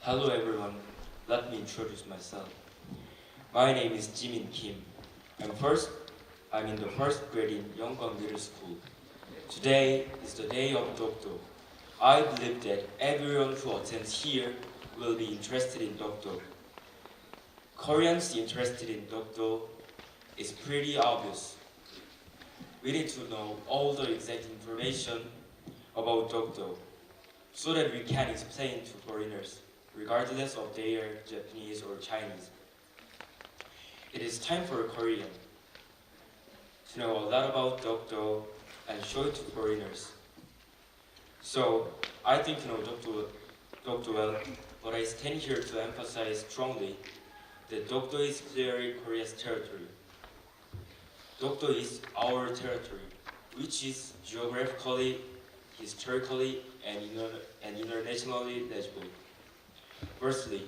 Hello everyone, let me introduce myself. My name is Jimin Kim. I'm in the first grade in Yonggang Middle School. Today is the day of Dokdo. I believe that everyone who attends here will be interested in Dokdo. Koreans interested in Dokdo is pretty obvious. We need to know all the exact information about Dokdo so that we can explain to foreigners, regardless of they are Japanese or Chinese. It is time for a Korean to know a lot about Dokdo and show it to foreigners. So I think you know Dokdo well, but I stand here to emphasize strongly that Dokdo is clearly Korea's territory. Dokdo is our territory, which is geographically, historically, and internationally legible. Firstly,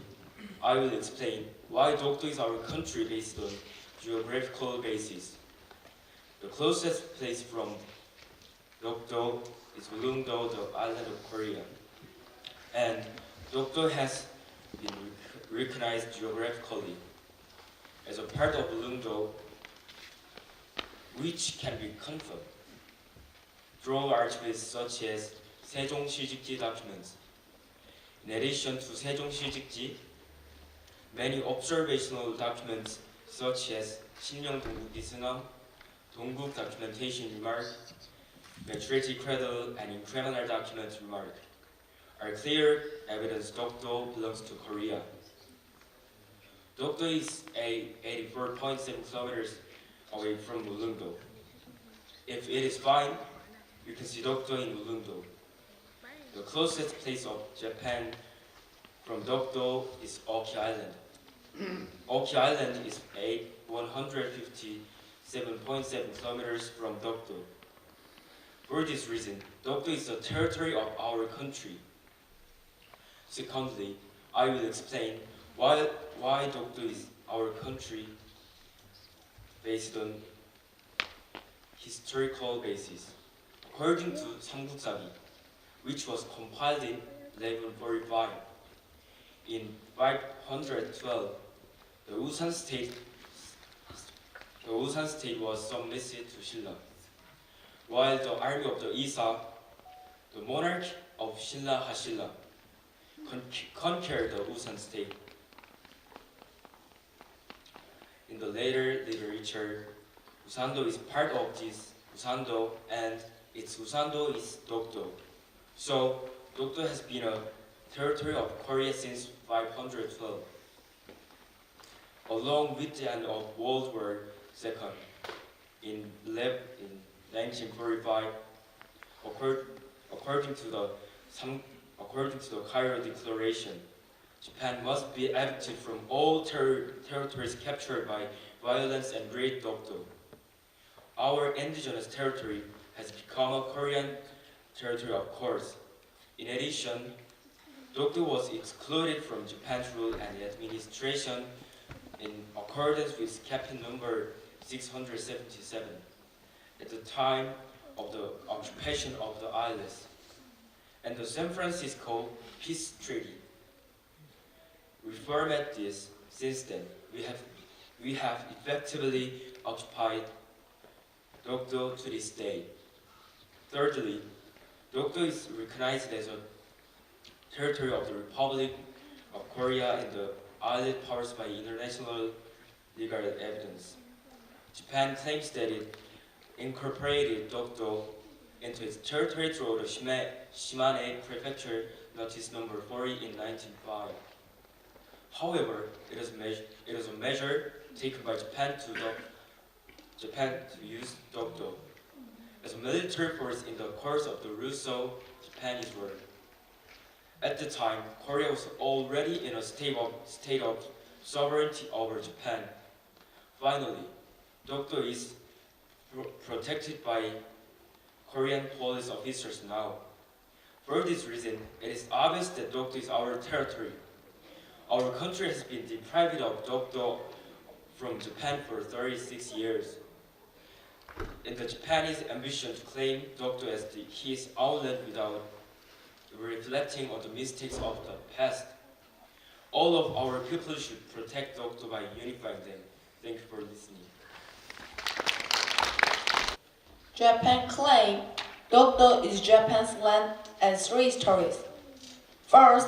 I will explain why Dokdo is our country based on geographical basis. The closest place from Dokdo is Ulleungdo, the island of Korea. And Dokdo has been recognized geographically as a part of Ulleungdo, which can be confirmed through archives such as 세종실직지 documents. In addition to 세종실직지, many observational documents such as 신령 동국기승함, 동국 documentation remark, maturity cradle, and incremental document remark are clear evidence Dokdo belongs to Korea. Dokdo is 84.7 kilometers away from Ulleungdo. If it is fine, you can see Dokdo in Ulleungdo. The closest place of Japan from Dokdo is Oki Island. Oki Island is 157.7 kilometers from Dokdo. For this reason, Dokdo is the territory of our country. Secondly, I will explain why Dokdo is our country based on historical basis. According to 삼국사기, which was compiled in 1145, in 512, the Usan state was submissive to 신라, while the army of the Isa, the monarch of 신라 Hashilla, conquered the Usan state. In the later literature, Usando is part of this Usando, and its Usando is Dokdo. So, Dokdo has been a territory of Korea since 512. Along with the end of World War II in 1945, according to the Cairo Declaration, Japan must be evicted from all territories captured by violence and raid Dokdo. Our indigenous territory has become a Korean territory, of course. In addition, Dokdo was excluded from Japan's rule and administration in accordance with Captain number 677 at the time of the occupation of the islands and the San Francisco Peace Treaty. We format this. Since then, we have effectively occupied Dokdo to this day. Thirdly, Dokdo is recognized as a territory of the Republic of Korea and the allied powers by international legal evidence. Japan claims that it incorporated Dokdo into its territory through the Shimane Prefecture Notice number 40 in 1905. However, it is a measure taken by Japan to use Dokdo as a military force in the course of the Russo-Japanese War. At the time, Korea was already in a state of sovereignty over Japan. Finally, Dokdo is protected by Korean police officers now. For this reason, it is obvious that Dokdo is our territory. Our country has been deprived of Dokdo from Japan for 36 years. In the Japanese ambition to claim Dokdo as his outlet without reflecting on the mistakes of the past, all of our people should protect Dokdo by unifying them. Thank you for listening. Japan claimed Dokdo is Japan's land and 3 stories. First,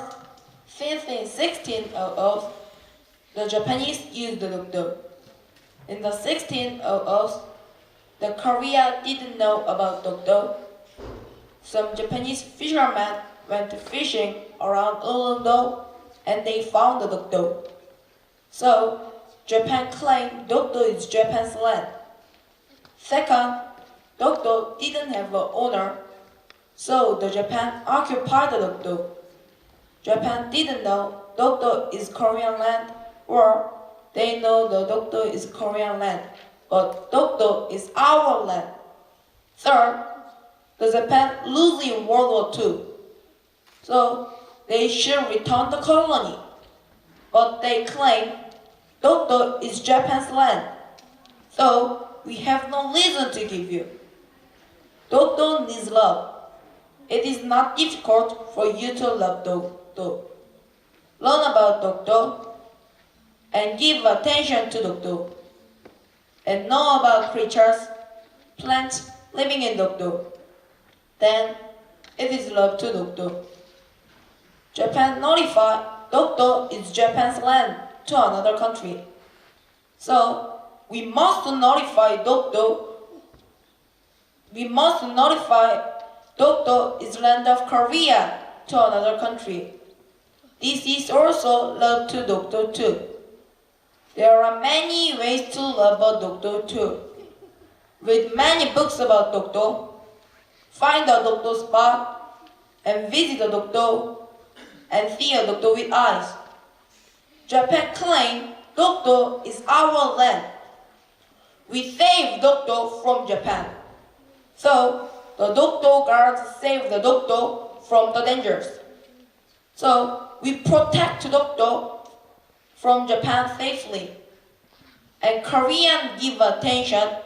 since in 1600s, the Japanese used Dokdo. In the 1600s, the Korea didn't know about Dokdo. Some Japanese fishermen went fishing around Ulleung and they found the Dokdo. So, Japan claimed Dokdo is Japan's land. Second, Dokdo didn't have an owner, so the Japan occupied the Dokdo. Japan didn't know Dokdo is Korean land, or they know the Dokdo is Korean land, but Dokdo is our land. Third, the Japan losing World War II, so they should return the colony. But they claim Dokdo is Japan's land, so we have no reason to give you. Dokdo needs love. It is not difficult for you to love Dokdo. Learn about Dokdo and give attention to Dokdo. And know about creatures, plants living in Dokdo. Then it is love to Dokdo. Japan notified Dokdo is Japan's land to another country. So we must notify Dokdo. We must notify Dokdo is land of Korea to another country. This is also love to Dokdo too. There are many ways to love about Dokdo too. Read many books about Dokdo, find a Dokdo spot, and visit a Dokdo, and see a Dokdo with eyes. Japan claims Dokdo is our land. We saved Dokdo from Japan. So, the Dokdo guards save the Dokdo from the dangers. So, we protect Dokdo from Japan safely. And Koreans give attention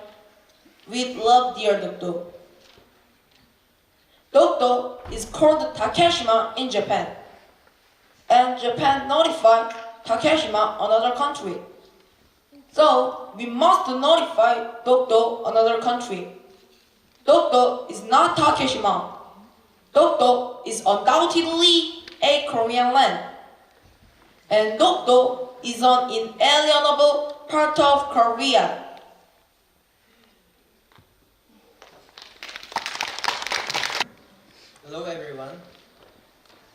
with love dear Dokdo. Dokdo is called Takeshima in Japan. And Japan notified Takeshima another country. So, we must notify Dokdo another country. Dokdo is not Takeshima. Dokdo is undoubtedly a Korean land. And Dokdo is an inalienable part of Korea. Hello everyone.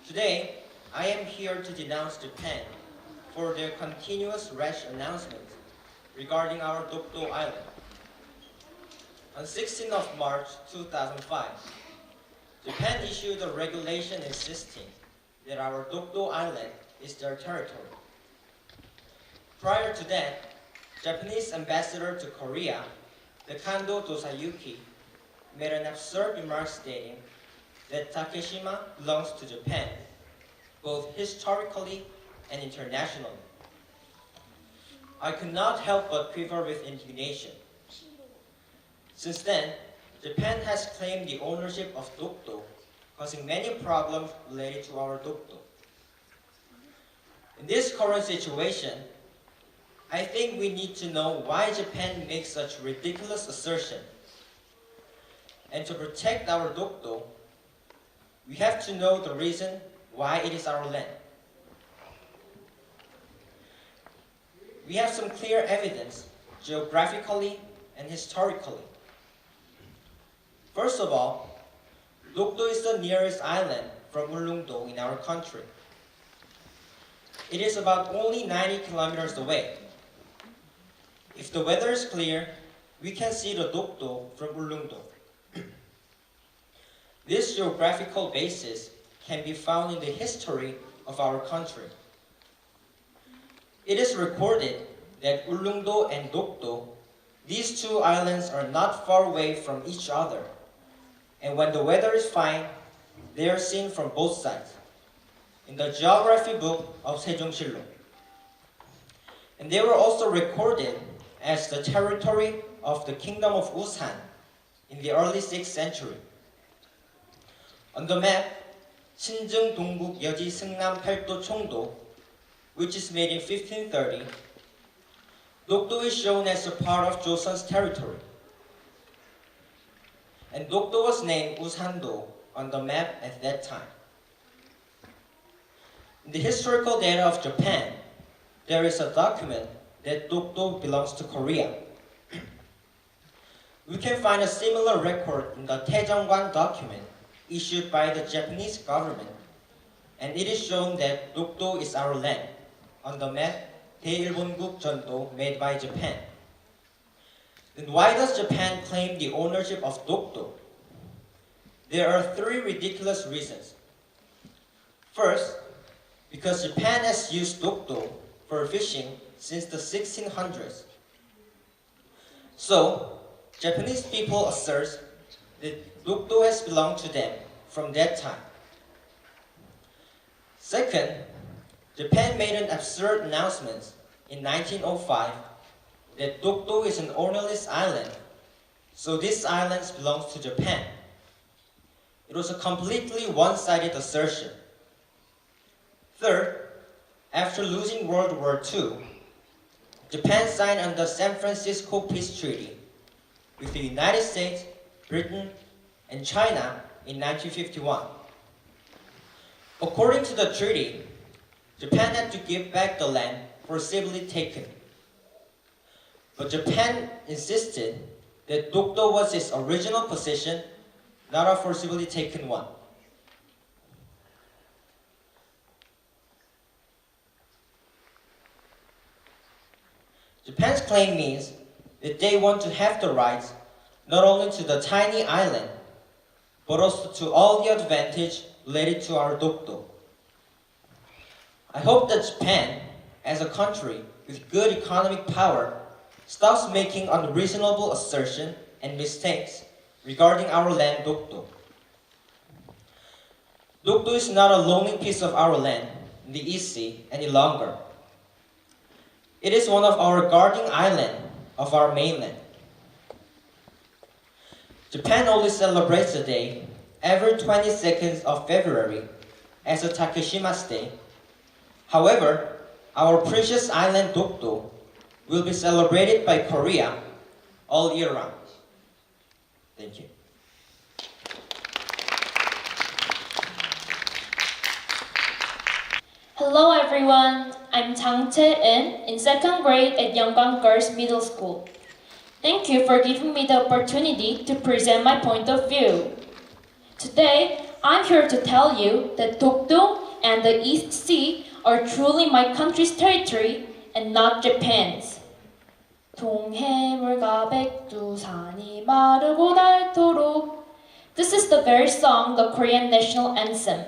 Today, I am here to denounce Japan for their continuous rash announcements regarding our Dokdo Island. On 16th of March 2005, Japan issued a regulation insisting that our Dokdo Island is their territory. Prior to that, Japanese ambassador to Korea, Kando Tosayuki, made an absurd remark stating that Takeshima belongs to Japan, both historically and internationally. I could not help but quiver with indignation. Since then, Japan has claimed the ownership of Dokdo, causing many problems related to our Dokdo. In this current situation, I think we need to know why Japan makes such ridiculous assertion. And to protect our Dokdo, we have to know the reason why it is our land. We have some clear evidence, geographically and historically. First of all, Dokdo is the nearest island from Ulleung-do in our country. It is about only 90 kilometers away. If the weather is clear, we can see the Dokdo from Ulleung-do. This geographical basis can be found in the history of our country. It is recorded that Ulleung-do and Dokdo, these two islands are not far away from each other. And when the weather is fine, they are seen from both sides in the geography book of Sejongsil록. And they were also recorded as the territory of the kingdom of Usan in the early 6th century. On the map, 신증 동북 여지 승남 팔도 총도, which is made in 1530, Dokdo is shown as a part of Joseon's territory. And Dokdo was named Usan-do on the map at that time. In the historical data of Japan, there is a document that Dokdo belongs to Korea. We can find a similar record in the Taejongwan document issued by the Japanese government, and it is shown that Dokdo is our land on the map 대일본국 전도 made by Japan. Then why does Japan claim the ownership of Dokdo? There are three ridiculous reasons. First, because Japan has used Dokdo for fishing since the 1600s. So, Japanese people assert that Dokdo has belonged to them from that time. Second, Japan made an absurd announcement in 1905 that Dokdo is an ownerless island, so this island belongs to Japan. It was a completely one-sided assertion. Third, after losing World War II, Japan signed on the San Francisco Peace Treaty with the United States, Britain, and China in 1951. According to the treaty, Japan had to give back the land forcibly taken. But Japan insisted that Dokdo was its original possession, not a forcibly taken one. Japan's claim means that they want to have the rights not only to the tiny island, but also to all the advantage related to our Dokdo. I hope that Japan, as a country with good economic power, stops making unreasonable assertions and mistakes regarding our land Dokdo. Dokdo is not a lonely piece of our land in the East Sea any longer. It is one of our guarding islands of our mainland. Japan only celebrates the day every 22nd of February as a Takeshima's Day. However, our precious island Dokdo will be celebrated by Korea all year round. Thank you. Hello everyone, I'm Jang Chae-in in 2nd grade at Yeongbang Girls Middle School. Thank you for giving me the opportunity to present my point of view. Today, I'm here to tell you that Dokdo and the East Sea are truly my country's territory and not Japan's. 동해물과 백두산이 마르고 닳도록. This is the very song, the Korean national anthem.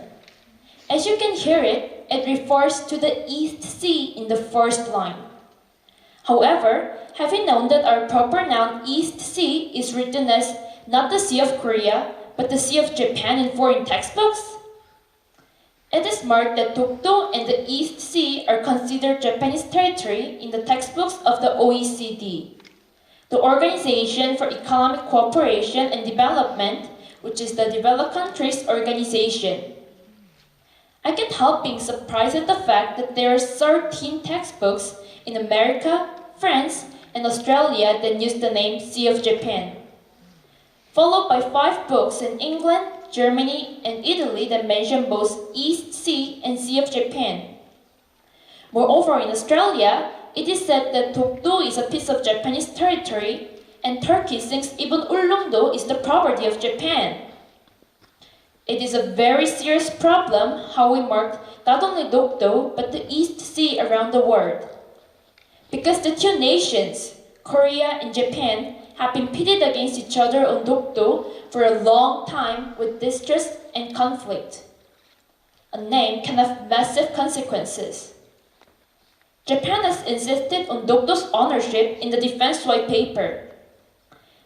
As you can hear it, it refers to the East Sea in the first line. However, have you known that our proper noun East Sea is written as not the Sea of Korea, but the Sea of Japan in foreign textbooks? It is marked that Dokdo and the East Sea are considered Japanese territory in the textbooks of the OECD, the Organization for Economic Cooperation and Development, which is the developed countries organization. I can't help being surprised at the fact that there are 13 textbooks in America, France, and Australia that use the name Sea of Japan, followed by 5 books in England, Germany, and Italy that mention both East Sea and Sea of Japan. Moreover, in Australia, it is said that Dokdo is a piece of Japanese territory, and Turkey thinks even Ulleungdo is the property of Japan. It is a very serious problem how we mark not only Dokdo but the East Sea around the world. Because the two nations, Korea and Japan, have been pitted against each other on Dokdo for a long time with distrust and conflict. A name can have massive consequences. Japan has insisted on Dokdo's ownership in the Defense White Paper.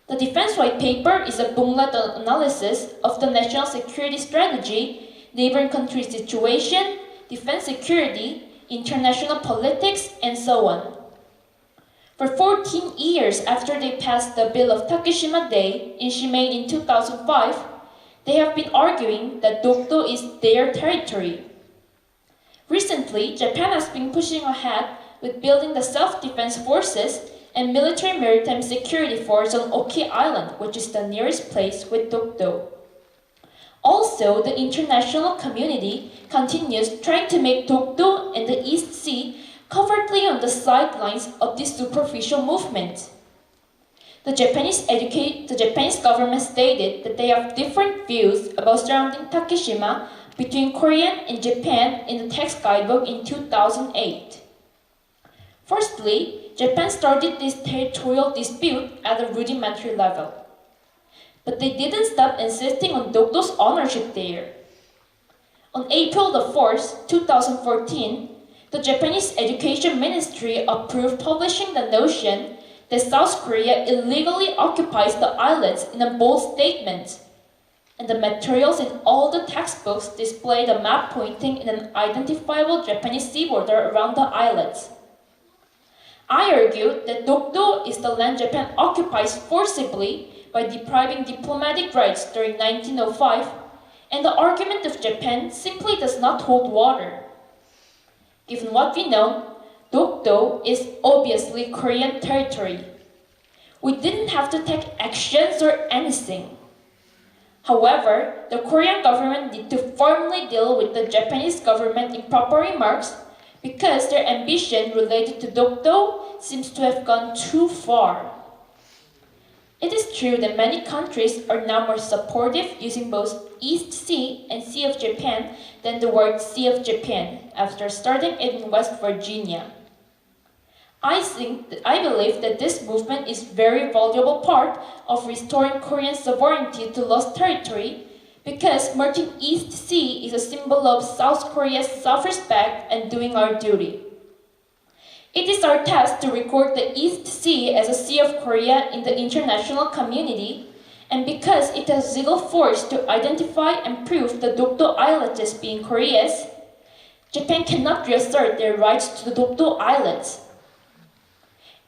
The Defense White Paper is a booklet analysis of the national security strategy, neighboring countries' situation, defense security, international politics, and so on. For 14 years after they passed the Bill of Takeshima Day in Shimei in 2005, they have been arguing that Dokdo is their territory. Recently, Japan has been pushing ahead with building the self-defense forces and military maritime security force on Oki Island, which is the nearest place with Dokdo. Also, the international community continues trying to make Dokdo and the East Sea covertly on the sidelines of this superficial movement. The Japanese government stated that they have different views about surrounding Takeshima between Korea and Japan in the text guidebook in 2008. Firstly, Japan started this territorial dispute at a rudimentary level. But they didn't stop insisting on Dokdo's ownership there. On April the 4th, 2014, the Japanese Education Ministry approved publishing the notion that South Korea illegally occupies the islets in a bold statement, and the materials in all the textbooks display the map pointing in an identifiable Japanese sea border around the islets. I argued that Dokdo is the land Japan occupies forcibly by depriving diplomatic rights during 1905, and the argument of Japan simply does not hold water. Given what we know, Dokdo is obviously Korean territory. We didn't have to take actions or anything. However, the Korean government need to firmly deal with the Japanese government in proper remarks because their ambition related to Dokdo seems to have gone too far. It is true that many countries are now more supportive using both East Sea and Sea of Japan than the word Sea of Japan after starting it in West Virginia. I believe that this movement is a very valuable part of restoring Korean sovereignty to lost territory because merging East Sea is a symbol of South Korea's self-respect and doing our duty. It is our task to record the East Sea as a Sea of Korea in the international community, and because it has legal force to identify and prove the Dokdo Islets as being Korea's, Japan cannot reassert their rights to the Dokdo Islets.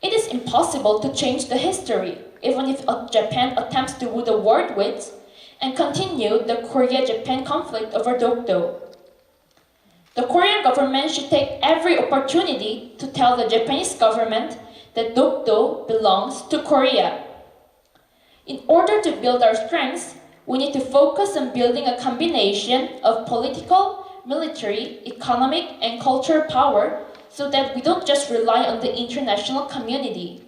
It is impossible to change the history, even if Japan attempts to woo the world with and continue the Korea-Japan conflict over Dokdo. The Korean government should take every opportunity to tell the Japanese government that Dokdo belongs to Korea. In order to build our strengths, we need to focus on building a combination of political, military, economic, and cultural power so that we don't just rely on the international community.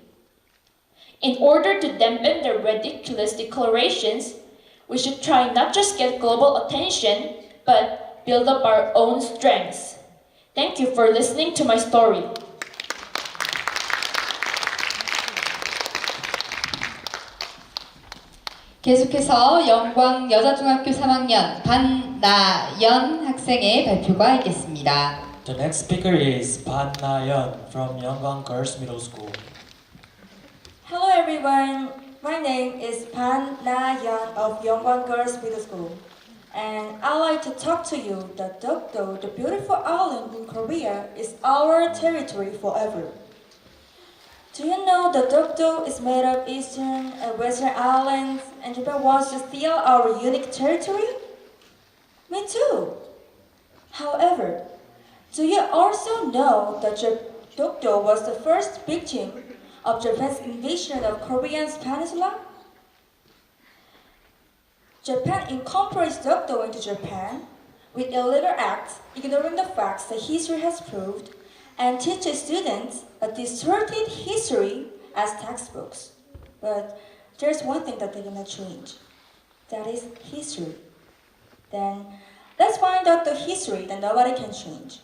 In order to dampen their ridiculous declarations, we should try not just get global attention, but build up our own strengths. Thank you for listening to my story. 계속해서 영광 여자중학교 3학년 반나연 학생의 발표가 있겠습니다. The next speaker is Pan Na-yeon from Yeonggwang Girls Middle School. Hello everyone, my name is Pan Na-yeon of Yeonggwang Girls Middle School, and I'd like to talk to you that Dokdo, the beautiful island in Korea, is our territory forever. Do you know that Dokdo is made of eastern and western islands, and Japan wants to steal our unique territory? Me too. However, do you also know that Dokdo was the first victim of Japan's invasion of Korea's peninsula? Japan incorporates Dokdo into Japan with illegal acts, ignoring the facts that history has proved, and teaches students a distorted history as textbooks. But there's one thing that they cannot change. That is history. Then let's find out the history that nobody can change.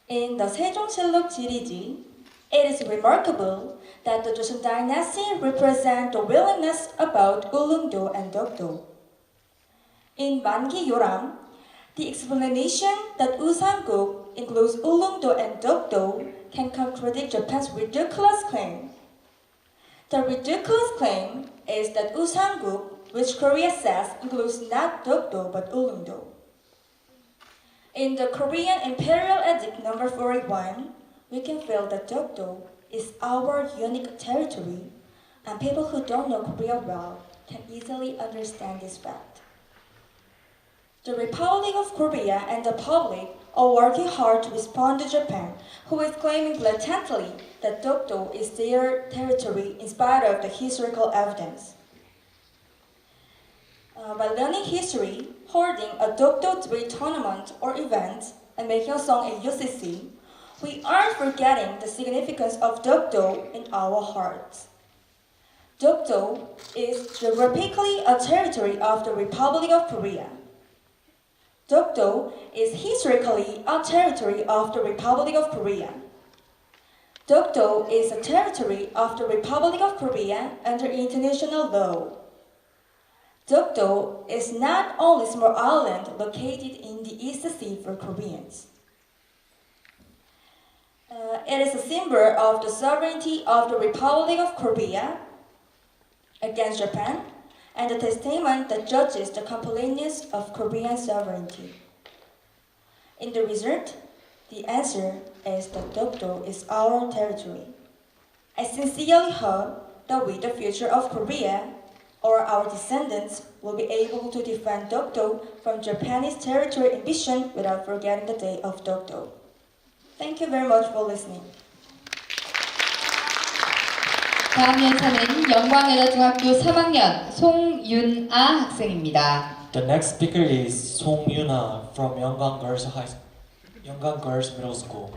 In the 세종실록 지리지, it is remarkable that the Joseon dynasty represent the willingness about Ulungdo and Dokdo. In 만기 요람, the explanation that Usamguk includes Ulungdo and Dokdo can contradict Japan's ridiculous claim. The ridiculous claim is that Usamguk, which Korea says includes not Dokdo but Ulungdo. In the Korean Imperial Edict No. 41, we can feel that Dokdo is our unique territory, and people who don't know Korea well can easily understand this fact. The Republic of Korea and the public are working hard to respond to Japan, who is claiming blatantly that Dokdo is their territory in spite of the historical evidence. By learning history, holding a Dokdo debate tournament or event, and making a song at UCC, we aren't forgetting the significance of Dokdo in our hearts. Dokdo is geographically a territory of the Republic of Korea. Dokdo is historically a territory of the Republic of Korea. Dokdo is a territory of the Republic of Korea under international law. Dokdo is not only a small island located in the East Sea for Koreans. It is a symbol of the sovereignty of the Republic of Korea against Japan and a testament that judges the completeness of Korean sovereignty. In the result, the answer is that Dokdo is our territory. I sincerely hope that with the future of Korea, or our descendants will be able to defend Dokdo from Japanese territory ambition without forgetting the day of Dokdo. Thank you very much for listening. 다음 연사는 영광여자중학교 3학년 송윤아 학생입니다. The next speaker is Song Yuna from Yongan Girls Middle School.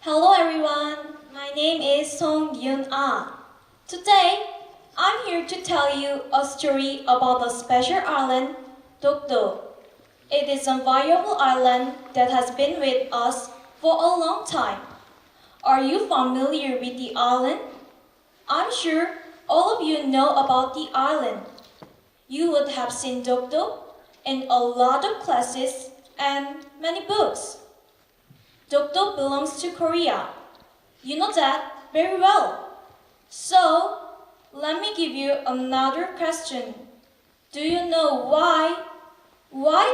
Hello everyone, my name is Song Yun-ah. Today, I'm here to tell you a story about the special island, Dokdo. It is a valuable island that has been with us for a long time. Are you familiar with the island? I'm sure all of you know about the island. You would have seen Dokdo in a lot of classes and many books. Dokdo belongs to Korea. You know that very well. So, let me give you another question. Do you know why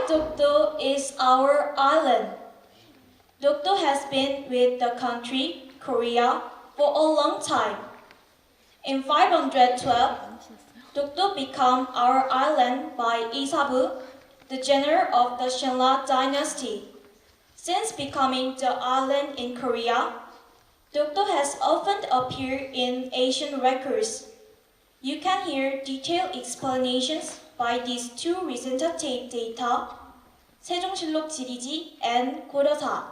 Dokdo is our island? Dokdo has been with the country, Korea, for a long time. In 512, Dokdo became our island by Isabu, the general of the Silla dynasty. Since becoming the island in Korea, Dokdo has often appeared in Asian records. You can hear detailed explanations by these two recent data, 세종실록 지리지 and 고려사.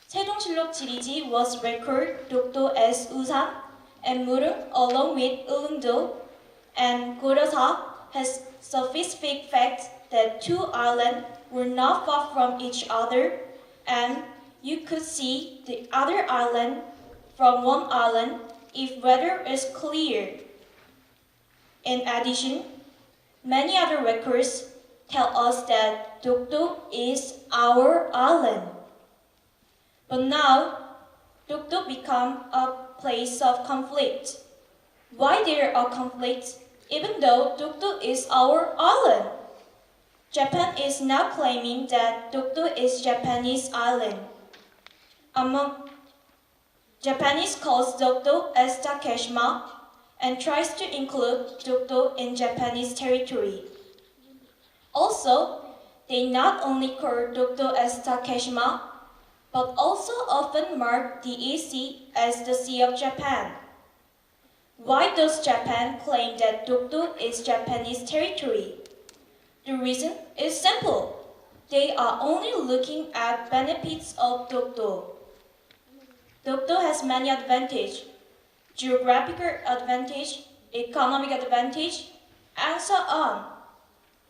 세종실록 지리지 was recorded Dokdo as Usan and Murung along with Ulungdo, and 고려사 has specific facts that two islands were not far from each other, and you could see the other island from one island if weather is clear. In addition, many other records tell us that Dokdo is our island. But now, Dokdo become a place of conflict. Why there are conflicts even though Dokdo is our island? Japan is now claiming that Dokdo is Japanese island. Japanese calls Dokdo as Takeshima and tries to include Dokdo in Japanese territory. Also, they not only call Dokdo as Takeshima, but also often mark the East Sea as the Sea of Japan. Why does Japan claim that Dokdo is Japanese territory? The reason is simple. They are only looking at benefits of Dokdo. Dokdo has many advantages: geographical advantage, economic advantage, and so on.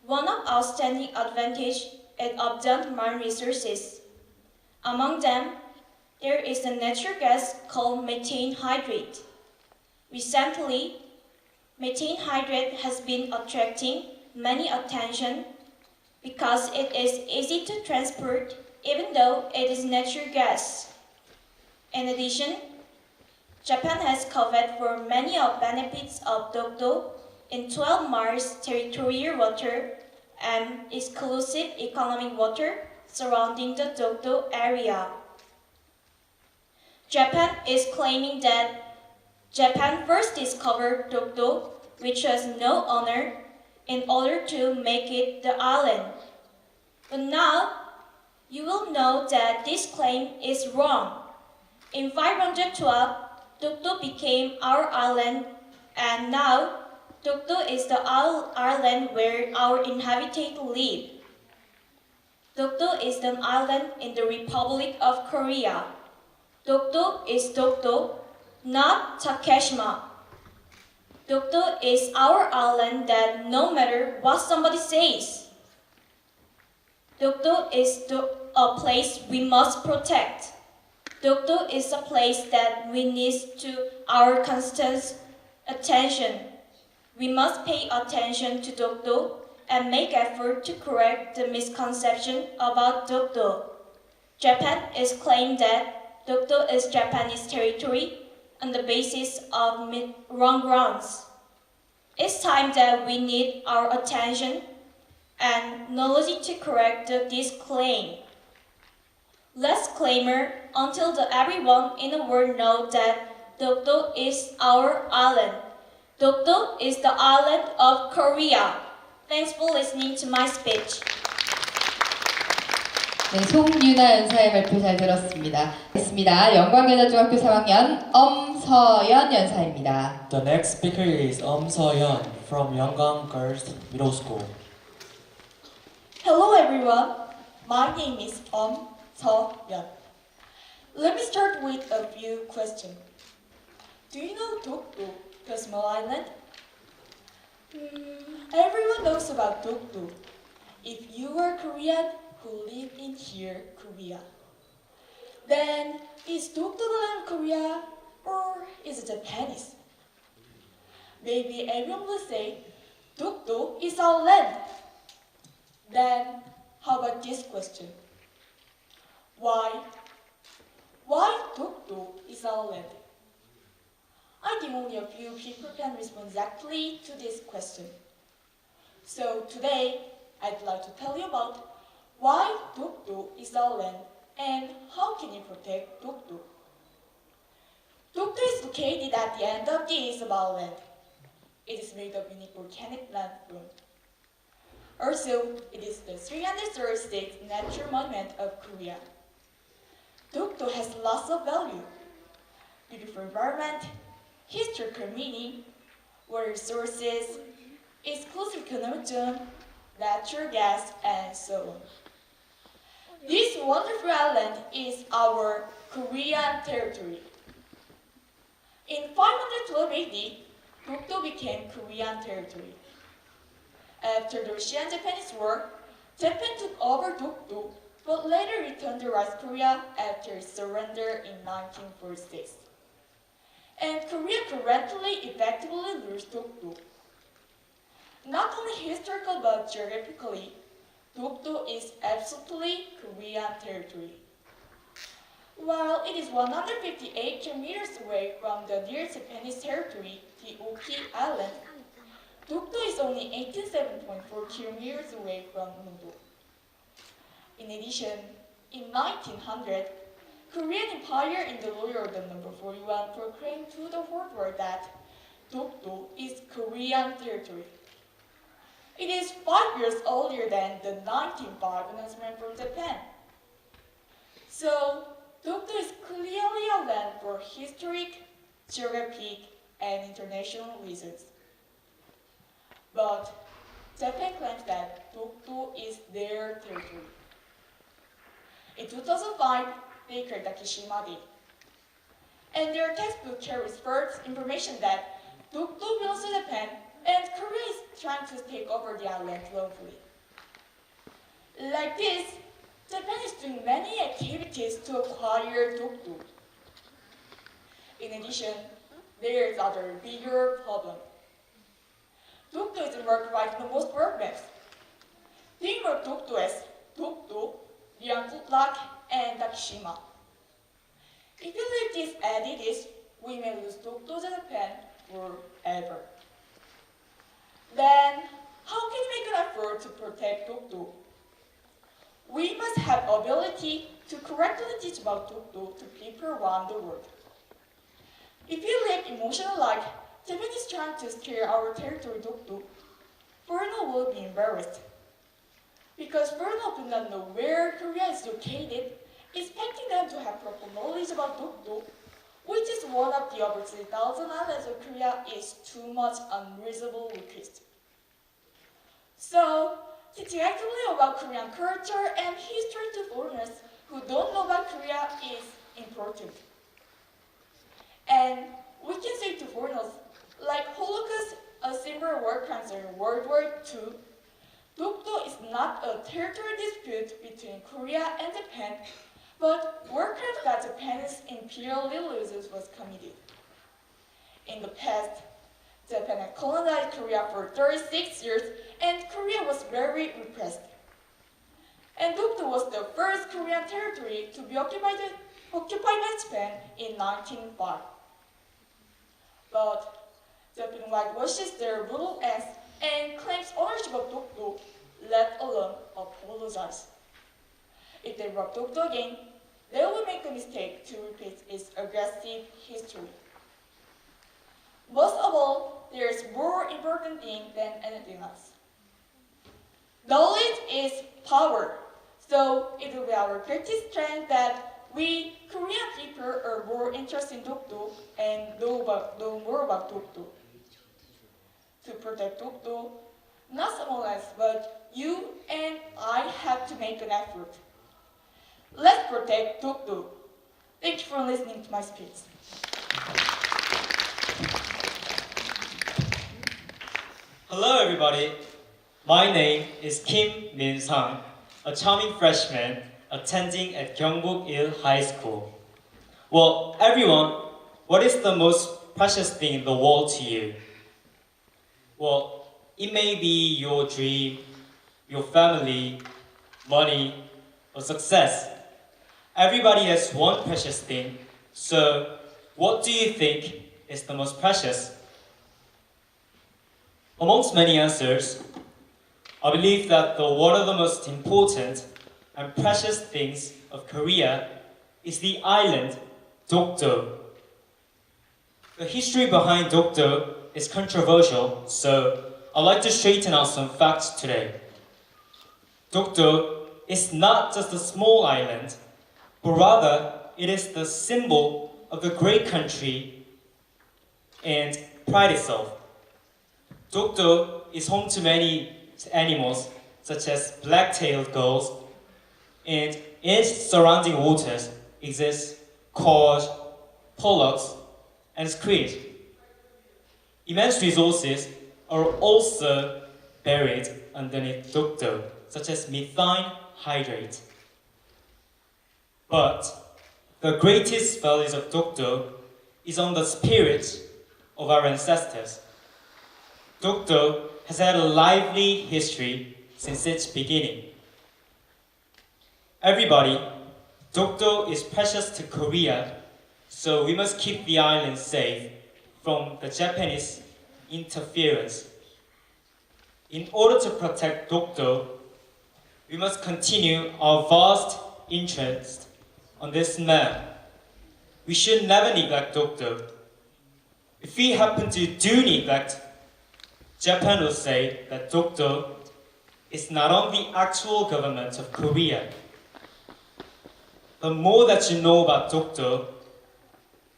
One of outstanding advantage is abundant marine resources. Among them, there is a natural gas called methane hydrate. Recently, methane hydrate has been attracting many attention because it is easy to transport even though it is natural gas. In addition, Japan has covered for many of benefits of Dokdo in 12 miles territorial water and exclusive economic water surrounding the Dokdo area. Japan is claiming that Japan first discovered Dokdo, which has no owner, in order to make it the island. But now, you will know that this claim is wrong. In 512, Dokdo became our island, and now Dokdo is the island where our inhabitants live. Dokdo is an island in the Republic of Korea. Dokdo is Dokdo, not Takeshima. Dokdo is our island that no matter what somebody says, Dokdo is a place we must protect. Dokdo is a place that we need to our constant attention. We must pay attention to Dokdo and make effort to correct the misconception about Dokdo. Japan is claimed that Dokdo is Japanese territory on the basis of wrong grounds. It's time that we need our attention and knowledge to correct this claim. Let's claim until everyone in the world knows that Dokdo is our island. Dokdo is the island of Korea. Thanks for listening to my speech. 네, 송윤아 연사의 발표 잘 들었습니다. 됐습니다. 영광여자중학교 3학년 엄서연 연사입니다. The next speaker is So-yeon from Yongang Girls Middle School. Hello everyone, my name is So-yeon. Let me start with a few questions. Do you know Dokdo, the small island? Everyone knows about Dokdo. If you are Korean who live in here, Korea, then is Dokdo the land Korea or is it Japanese? Maybe everyone will say Dokdo is our land. Then how about this question? Why Dokdo is our land? I think only a few people can respond exactly to this question. So today, I'd like to tell you about why Dokdo is our land and how can you protect Dokdo. Dokdo is located at the end of the east of our land. It is made of unique volcanic landform. Also, it is the 336th natural monument of Korea. Dokdo has lots of value: beautiful environment, historical meaning, water resources, exclusive economic zone, natural gas, and so on. This wonderful island is our Korean territory. In 512 AD, Dokdo became Korean territory. After the Russian-Japanese War, Japan took over Dokdo, but later returned to South Korea after its surrender in 1946. And Korea currently effectively rules Dokdo. Not only historical but geographically, Dokdo is absolutely Korean territory. While it is 158 kilometers away from the nearest Japanese territory, the Oki Island, Dokdo is only 87.4 kilometers away from Mundo. In addition, in 1900, Korean Empire in the Royal Order No. 41 proclaimed to the whole world that Dokdo is Korean territory. It is 5 years earlier than the 1905 announcement from Japan. So, Dokdo is clearly a land for historic, geographic, and international reasons. But Japan claims that Dokdo is their territory. In 2005, they created Takeshima Day. And their textbook carries first information that Dokdo belongs to Japan and Korea is trying to take over the island lawfully. Like this, Japan is doing many activities to acquire Dokdo. In addition, there is other bigger problem. Dokdo is marked right in the most world maps. They mark Dokdo as Dokdo, Ryanggutlak, and Takeshima. If you leave this as it is, we may lose Dokdo to Japan forever. Then, how can we make an effort to protect Dokdo? We must have ability to correctly teach about Dokdo to people around the world. If you live emotional like Japan is trying to scare our territory Dokdo, foreigners will be embarrassed. Because foreigners do not know where Korea is located, expecting them to have proper knowledge about Dokdo, which is one of the over 3,000 islands of Korea, is too much unreasonable request. So, teaching actively about Korean culture and history to foreigners who don't know about Korea is important. And we can say to foreigners, like Holocaust, a similar war crimes in World War II, Dokdo is not a territorial dispute between Korea and Japan, but war crimes that Japan's imperial rulers was committed. In the past, Japan had colonized Korea for 36 years, and Korea was very repressed. And Dokdo was the first Korean territory to be occupied by Japan in 1905. But Japan whitewashes their brutal acts and claims ownership of Dokdo, let alone apologize. If they rob Dokdo again, they will make a mistake to repeat its aggressive history. Most of all, there is more important thing than anything else. Knowledge is power, so it will be our greatest strength that we Korean people are more interested in Dokdo and know more about Dokdo. To protect Dokdo, not someone else, but you and I have to make an effort. Let's protect Dokdo. Thank you for listening to my speech. Hello everybody, my name is Kim Min-sang, a charming freshman attending at Gyeongbuk-il High School. Well, everyone, what is the most precious thing in the world to you? Well, it may be your dream, your family, money, or success. Everybody has one precious thing, so what do you think is the most precious? Amongst many answers, I believe that one of the most important and precious things of Korea is the island Dokdo. The history behind Dokdo is controversial, so I'd like to straighten out some facts today. Dokdo is not just a small island, but rather it is the symbol of the great country and pride itself. Dokdo is home to many animals, such as black-tailed gulls, and in its surrounding waters exist cod, pollocks, and squid. Immense resources are also buried underneath Dokdo, such as methane hydrate. But the greatest values of Dokdo is on the spirit of our ancestors. Dokdo has had a lively history since its beginning. Everybody, Dokdo is precious to Korea, so we must keep the island safe from the Japanese interference. In order to protect Dokdo, we must continue our vast interest on this map. We should never neglect Dokdo. If we happen to do neglect, Japan will say that Dokdo is not on the actual government of Korea. The more that you know about Dokdo,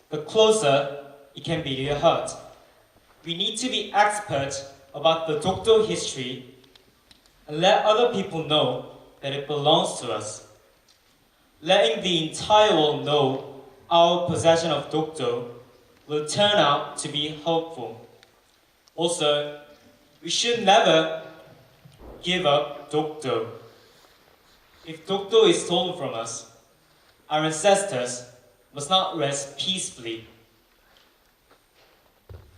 the closer it can be to your heart. We need to be experts about the Dokdo history and let other people know that it belongs to us. Letting the entire world know our possession of Dokdo will turn out to be helpful. Also, we should never give up Dokdo. If Dokdo is stolen from us, our ancestors must not rest peacefully.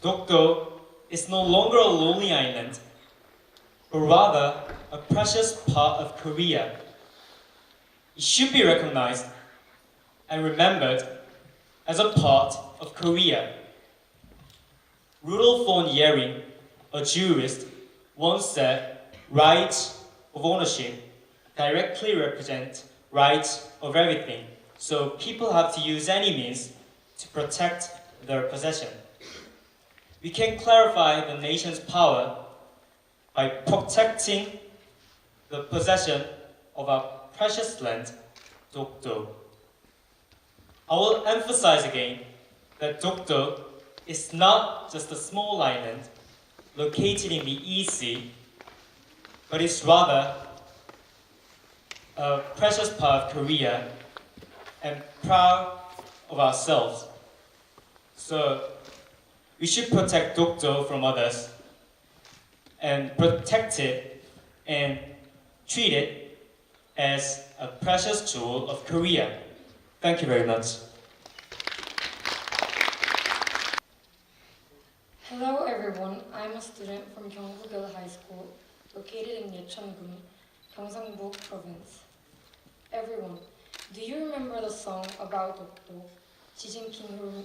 Dokdo is no longer a lonely island, but rather a precious part of Korea. It should be recognized and remembered as a part of Korea. Rudolf von Jhering, a jurist, once said, rights of ownership directly represent rights of everything, so people have to use any means to protect their possession. We can clarify the nation's power by protecting the possession of our precious land, Dokdo. I will emphasize again that Dokdo is not just a small island located in the East Sea, but is rather a precious part of Korea and proud of ourselves. So we should protect Dokdo from others and protect it and treat it as a precious jewel of Korea. Thank you very much. Hello everyone, I'm a student from 경북도 High School, located in Yecheon-gun, Gyeongsang-buk Province. Everyone, do you remember the song about Dokdo, Xi Jinping who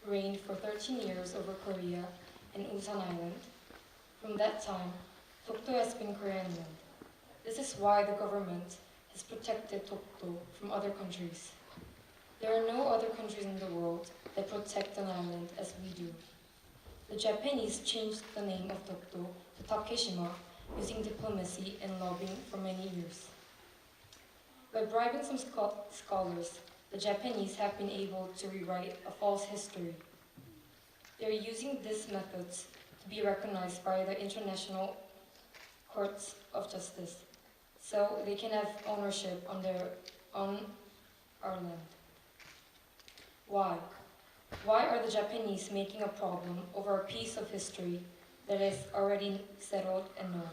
reigned for 13 years over Korea and Usan Island? From that time, Dokdo has been Korean land. This is why the government has protected Dokdo from other countries. There are no other countries in the world that protect an island as we do. The Japanese changed the name of Dokdo to Takeshima using diplomacy and lobbying for many years. By bribing some scholars, the Japanese have been able to rewrite a false history. They are using these methods to be recognized by the international courts of justice, so they can have ownership on our land. Why? Why are the Japanese making a problem over a piece of history that is already settled and known?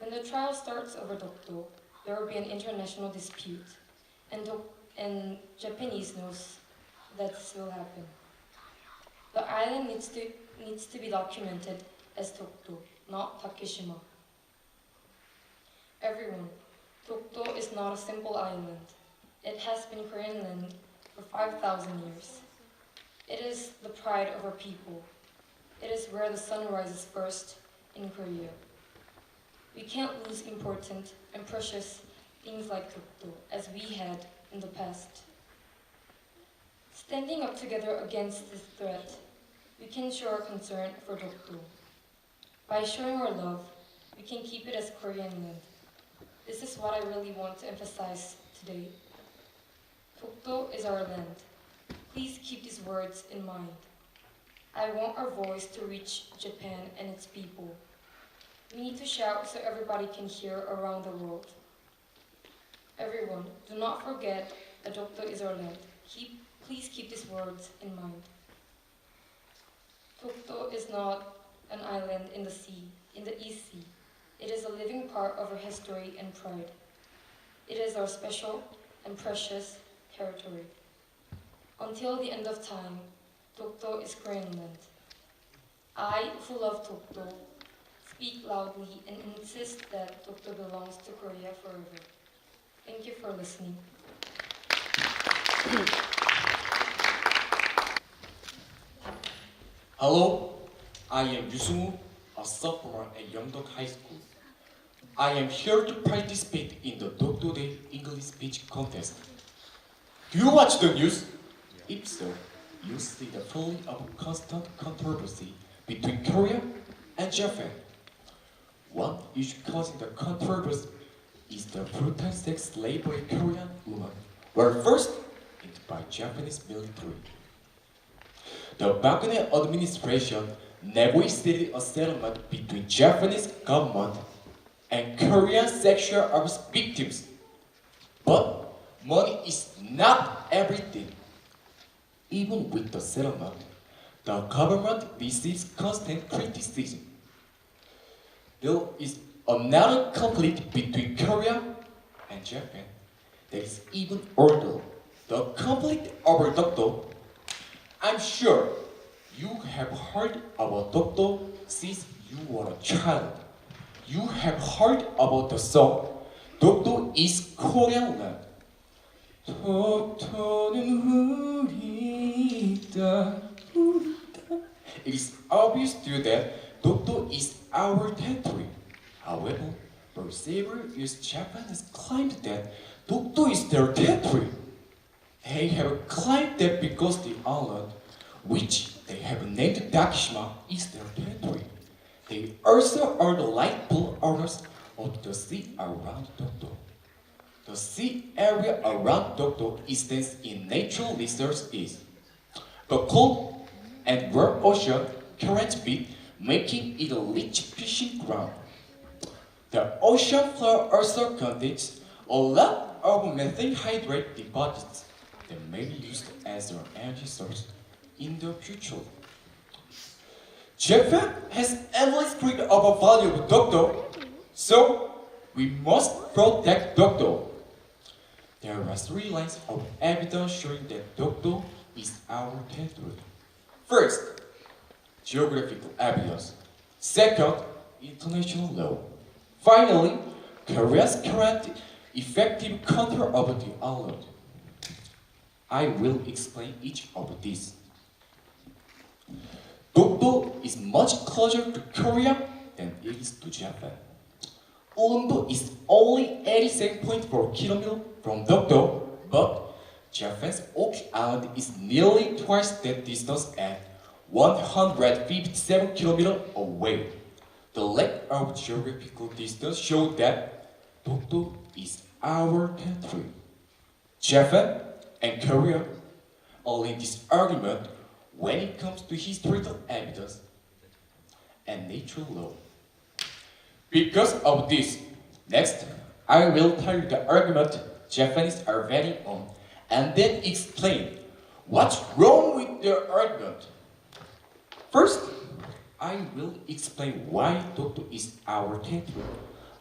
When the trial starts over Dokdo, there will be an international dispute, and Japanese knows that this will happen. The island needs to be documented as Dokdo, not Takeshima. Everyone, Dokdo is not a simple island. It has been Korean land for 5,000 years. It is the pride of our people. It is where the sun rises first in Korea. We can't lose important and precious things like Dokdo as we had in the past. Standing up together against this threat, we can show our concern for Dokdo. By showing our love, we can keep it as Korean land. This is what I really want to emphasize today. Dokdo is our land. Please keep these words in mind. I want our voice to reach Japan and its people. We need to shout so everybody can hear around the world. Everyone, do not forget that Dokdo is our land. Please keep these words in mind. Dokdo is not an island in the sea, in the East Sea. It is a living part of our history and pride. It is our special and precious territory. Until the end of time, Dokdo is Korean land. I, who love Dokdo, speak loudly and insist that Dokdo belongs to Korea forever. Thank you for listening. Hello, I am Yusungu, a sophomore at Yeongdok High School. I am here to participate in the Dokdo Day English speech contest. Do you watch the news? If so, you see the feeling of constant controversy between Korea and Japan. One issue causing the controversy is the brutal sex slavery Korean women were forced into by Japanese military. The Biden administration negotiated a settlement between Japanese government and Korean sexual abuse victims. But money is not everything. Even with the settlement, the government receives constant criticism. There is another conflict between Korea and Japan that is even older. The conflict over Dokdo. I'm sure you have heard about Dokdo since you were a child. You have heard about the song Dokdo is Korean land. 독도는 우리다. It is obvious to you that Dokdo is our territory. However, for several years Japan has claimed that Dokdo is their territory. They have claimed that because the island, which they have named Takeshima, is their territory. They also are the light blue waters of the sea around Dokdo. The sea area around Dokdo extends in natural resource is the cold and warm ocean current beat, making it a rich fishing ground. The ocean floor also contains a lot of methane hydrate deposits that may be used as an energy source in the future. Japan has endless grid of a value of Dokdo, so we must protect Dokdo. There are 3 lines of evidence showing that Dokdo is our territory. First, geographical evidence. Second, international law. Finally, Korea's current effective control over the island. I will explain each of these. Dokdo is much closer to Korea than it is to Japan. Ulleungdo is only 87.4 km from Dokdo, but Japan's Oki Island is nearly twice that distance at 157 km away. The lack of geographical distance shows that Dokdo is our country. Japan and Korea are in this argument when it comes to historical evidence and natural law. Because of this, next, I will tell you the argument Japanese are betting on and then explain what's wrong with their argument. First, I will explain why Dokdo is our territory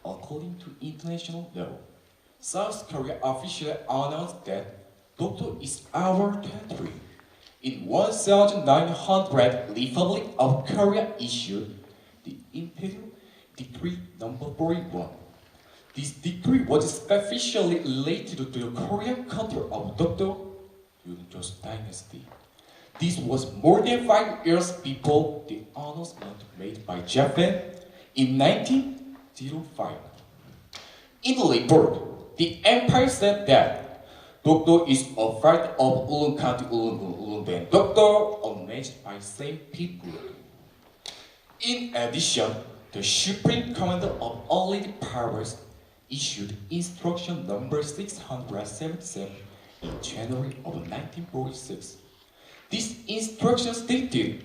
according to international law. South Korea officially announced that Dokdo is our territory. In 1900, Republic of Korea issued the Imperial Decree number 41. This decree was specially related to the Korean control of Dokdo during Joseon Dynasty. This was more than 5 years before the announcement made by Japan in 1905. In the report, the empire said that Dokdo is a part of Ulleung County, Ulleungdo, and Dokdo are managed by same people. In addition, the Supreme Commander of Allied Powers issued instruction number 677 in January of 1946. This instruction stated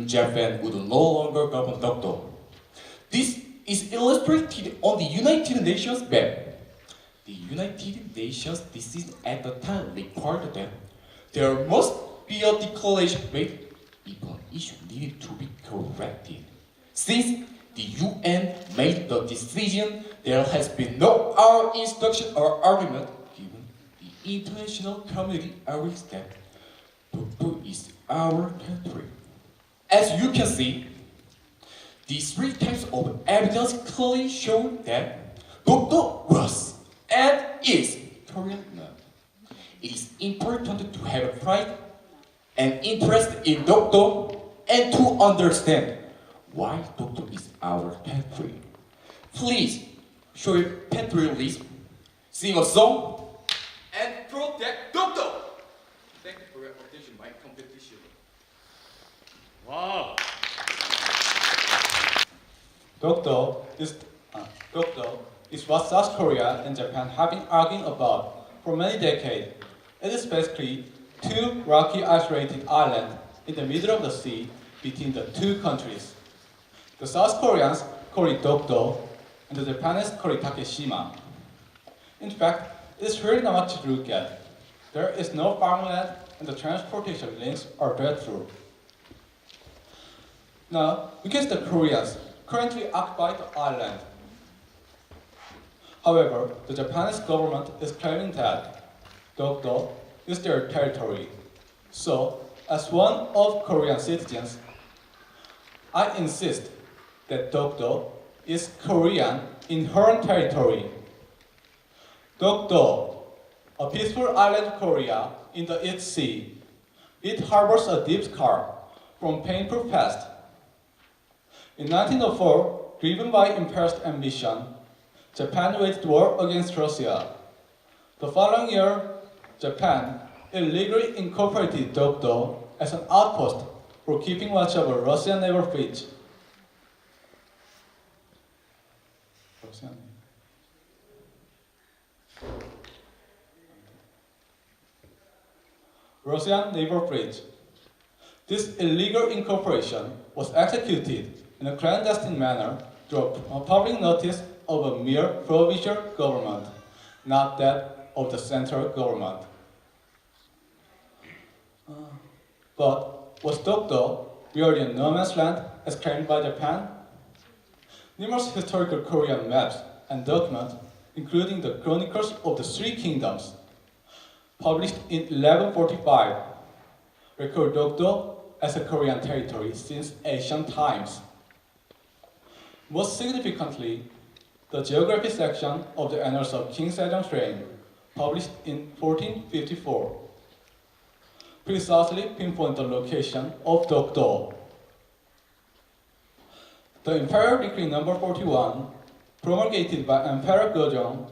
Japan would no longer govern Dokdo. This is illustrated on the United Nations map. The United Nations decision at the time required that there must be a declaration made if an issue needed to be corrected. Since the UN made the decision, there has been no other instruction or argument given. The international community agrees that Dokdo is our country. As you can see, these 3 types of evidence clearly show that Dokdo was and is Korean land. It is important to have pride and interest in Dokdo and to understand why Dokdo is our country. Please show your patriotism, sing a song, and protect Dokdo. Thank you for your attention, my competition. Wow. Dokdo is what South Korea and Japan have been arguing about for many decades. It is basically 2 rocky isolated islands in the middle of the sea between the 2 countries. The South Koreans call it Dokdo and the Japanese call it Takeshima. In fact, it is really not much to look at. There is no farmland and the transportation links are dead through. Now, because the Koreans currently occupy the island. However, the Japanese government is claiming that Dokdo is their territory. So, as one of Korean citizens, I insist that Dokdo is Korean inherent territory. Dokdo, a peaceful island of Korea in the East Sea, it harbors a deep scar from painful past. In 1904, driven by imperialist ambition, Japan waged war against Russia. The following year, Japan illegally incorporated Dokdo as an outpost for keeping watch over Russian naval fleet. Russian Naval Bridge. This illegal incorporation was executed in a clandestine manner through a public notice of a mere provincial government, not that of the central government. But was Dokdo really a no man's land as claimed by Japan? Numerous historical Korean maps and documents, including the Chronicles of the Three Kingdoms, published in 1145, record Dokdo as a Korean territory since ancient times. Most significantly, the geography section of the Annals of King Sejong's reign, published in 1454, precisely pinpoint the location of Dokdo. The Imperial Decree No. 41, promulgated by Emperor Gojong,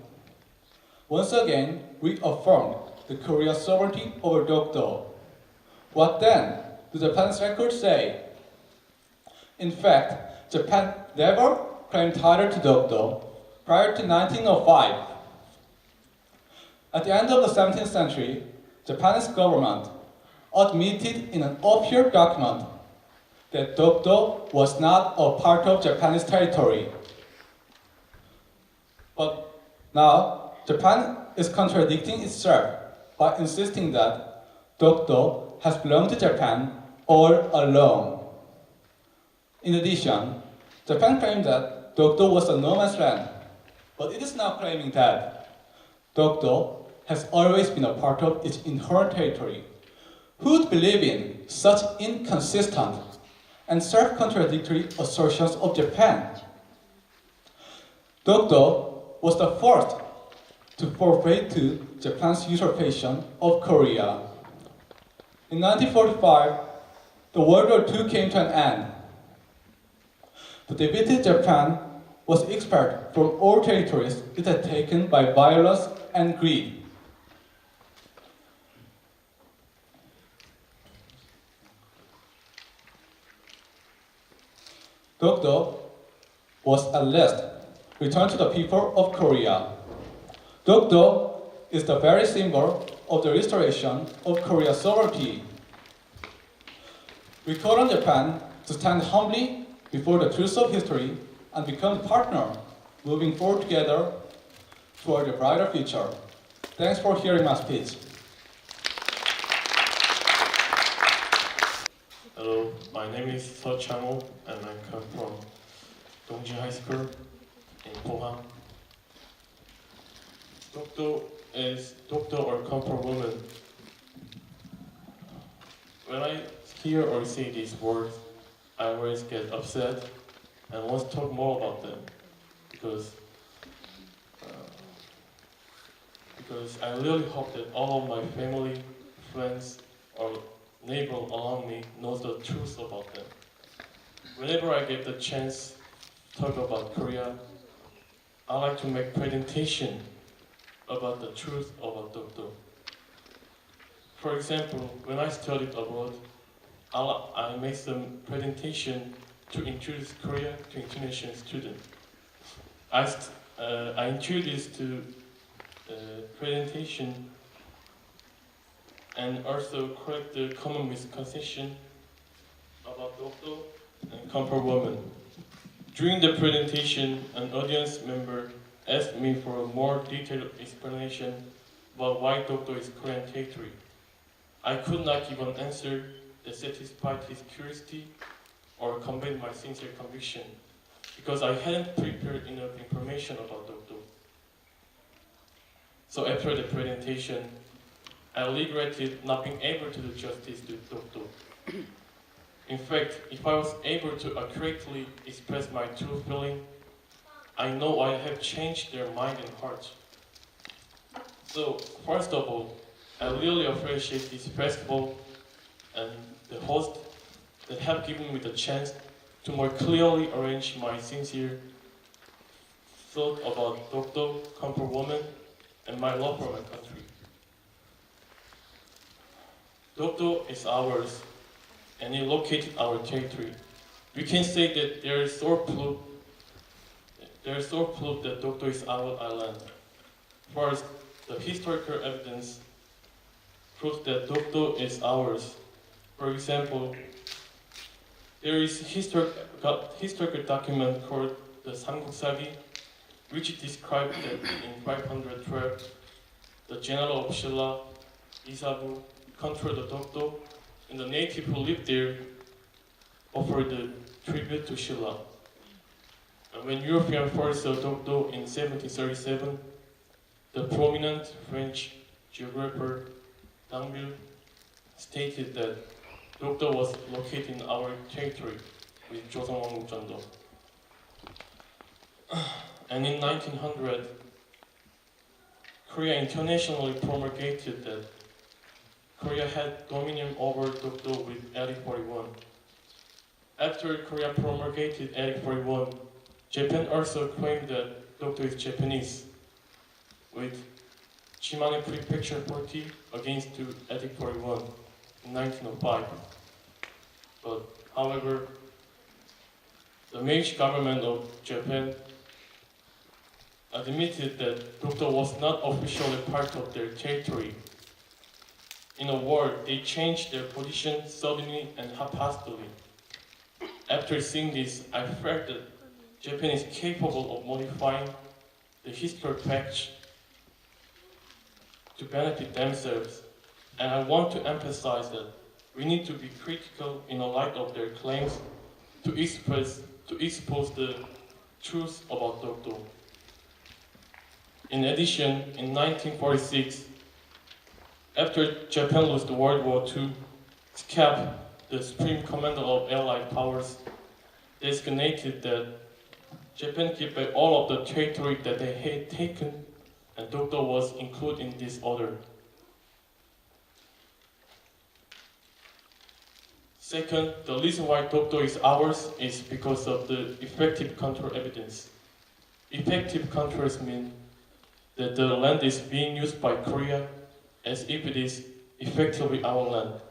once again reaffirmed the Korean sovereignty over Dokdo. What then do Japan's records say? In fact, Japan never claimed title to Dokdo prior to 1905. At the end of the 17th century, Japanese government admitted in an official document that Dokdo was not a part of Japanese territory. But now, Japan is contradicting itself by insisting that Dokdo has belonged to Japan all along. In addition, Japan claimed that Dokdo was a no man's land, but it is now claiming that Dokdo has always been a part of its inherent territory. Who would believe in such inconsistent and self-contradictory assertions of Japan? Dokdo was the first to fall prey to Japan's usurpation of Korea. In 1945, the World War II came to an end. The defeated Japan was expelled from all territories it had taken by violence and greed. Dokdo was at last returned to the people of Korea. Dokdo is the very symbol of the restoration of Korea's sovereignty. We call on Japan to stand humbly before the truth of history and become a partner, moving forward together toward a brighter future. Thanks for hearing my speech. Hello, my name is Seo Chang-ho and I come from Dongji High School in Pohang. Dokdo or comfort woman. When I hear or see these words, I always get upset and want to talk more about them because I really hope that all of my family, friends, or neighbors around me knows the truth about them. Whenever I get the chance to talk about Korea, I like to make presentation about the truth about Dokdo. For example, when I studied abroad, I made some presentation to introduce Korea to international students. I introduced to presentation and also correct the common misconception about Dokdo and comfort woman. During the presentation, an audience member asked me for a more detailed explanation about why Dokdo is Korean territory. I could not give an answer that satisfied his curiosity or conveyed my sincere conviction because I hadn't prepared enough information about Dokdo. So after the presentation, I regretted not being able to do justice to Dokdo. In fact, if I was able to accurately express my true feeling, I know I have changed their mind and heart. So, first of all, I really appreciate this festival and the host that have given me the chance to more clearly arrange my sincere thought about Dokdo, comfort woman, and my love for my country. Dokdo is ours, and it located our territory. We can say that there is There is sole proof that Dokdo is our island. First, the historical evidence proves that Dokdo is ours. For example, there is historical document called the Samguk-sagi, which described that in 512, the general of Silla, Isabu, controlled the Dokdo, and the native who lived there offered the tribute to Silla. And when Europeans first saw Dokdo in 1737, the prominent French geographer D'Anville stated that Dokdo was located in our territory with 조선왕국전도. And in 1900, Korea internationally promulgated that Korea had dominion over Dokdo with Edict 41. After Korea promulgated Edict 41, Japan also claimed that Dokdo is Japanese, with Shimane Prefecture 40 against to Edict 41 in 1905. But, however, the Meiji government of Japan admitted that Dokdo was not officially part of their territory. In a word, they changed their position suddenly and haphazardly. After seeing this, I felt that Japan is capable of modifying the historical facts to benefit themselves, and I want to emphasize that we need to be critical in the light of their claims to expose the truth about Dokdo. In addition, in 1946, after Japan lost World War II, SCAP, the Supreme Commander of Allied Powers, designated that Japan give back all of the territory that they had taken, and Dokdo was included in this order. Second, the reason why Dokdo is ours is because of the effective control evidence. Effective controls mean that the land is being used by Korea as if it is effectively our land.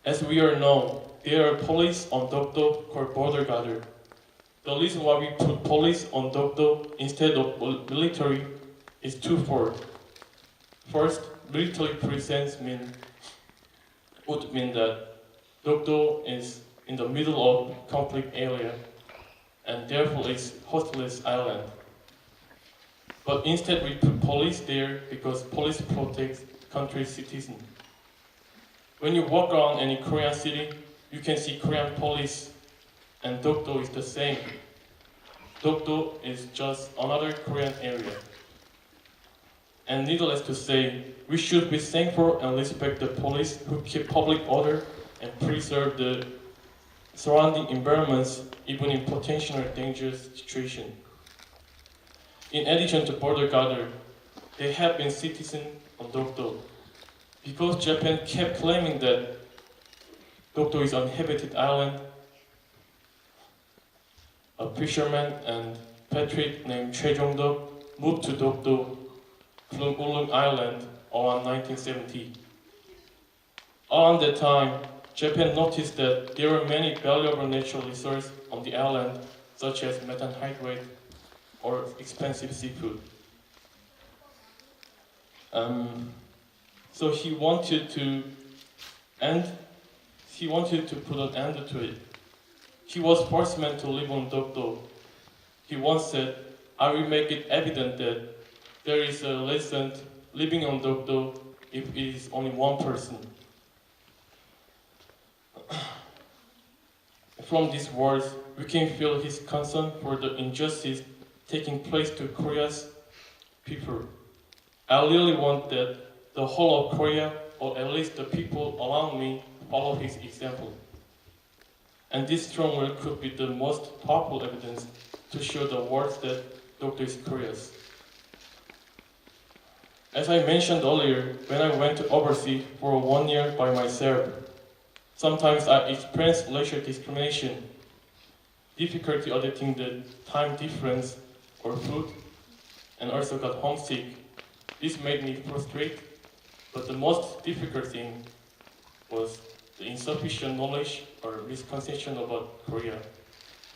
As we all know, there are police on Dokdo called border guard. The reason why we put police on Dokdo instead of military is twofold. First, military presence would mean that Dokdo is in the middle of conflict area and therefore is hostless island. But instead we put police there because police protects country's citizens. When you walk around any Korean city, you can see Korean police, and Dokdo is the same. Dokdo is just another Korean area. And needless to say, we should be thankful and respect the police who keep public order and preserve the surrounding environments even in potentially dangerous situations. In addition to border guard, they have been citizens on Dokdo. Because Japan kept claiming that Dokdo is an uninhabited island, a fisherman and patriot named Choi Jong-duk moved to Dokdo from Ulung Island around 1970. Around that time, Japan noticed that there were many valuable natural resources on the island, such as methane hydrate or expensive seafood. So he wanted to put an end to it. He was first man to live on Dokdo. He once said, "I will make it evident that there is a resident living on Dokdo if it is only one person." From these words, we can feel his concern for the injustice taking place to Korea's people. I really want that the whole of Korea, or at least the people around me, follow his example. And this strong will could be the most powerful evidence to show the world that Dokdo is Korea's. As I mentioned earlier, when I went to overseas for 1 year by myself, sometimes I experienced racial discrimination, difficulty adapting the time difference or food, and also got homesick. This made me frustrated, but the most difficult thing was the insufficient knowledge or misconception about Korea.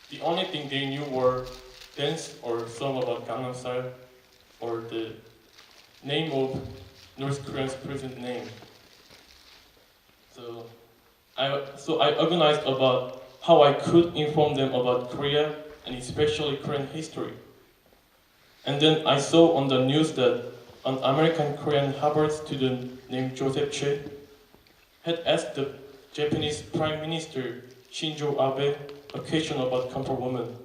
The only thing they knew were dance or song about Gangnam Style or the name of North Korean's present name. So I organized about how I could inform them about Korea and especially Korean history. And then I saw on the news that an American Korean Harvard student named Joseph Che had asked the Japanese Prime Minister Shinzo Abe a question about comfort women.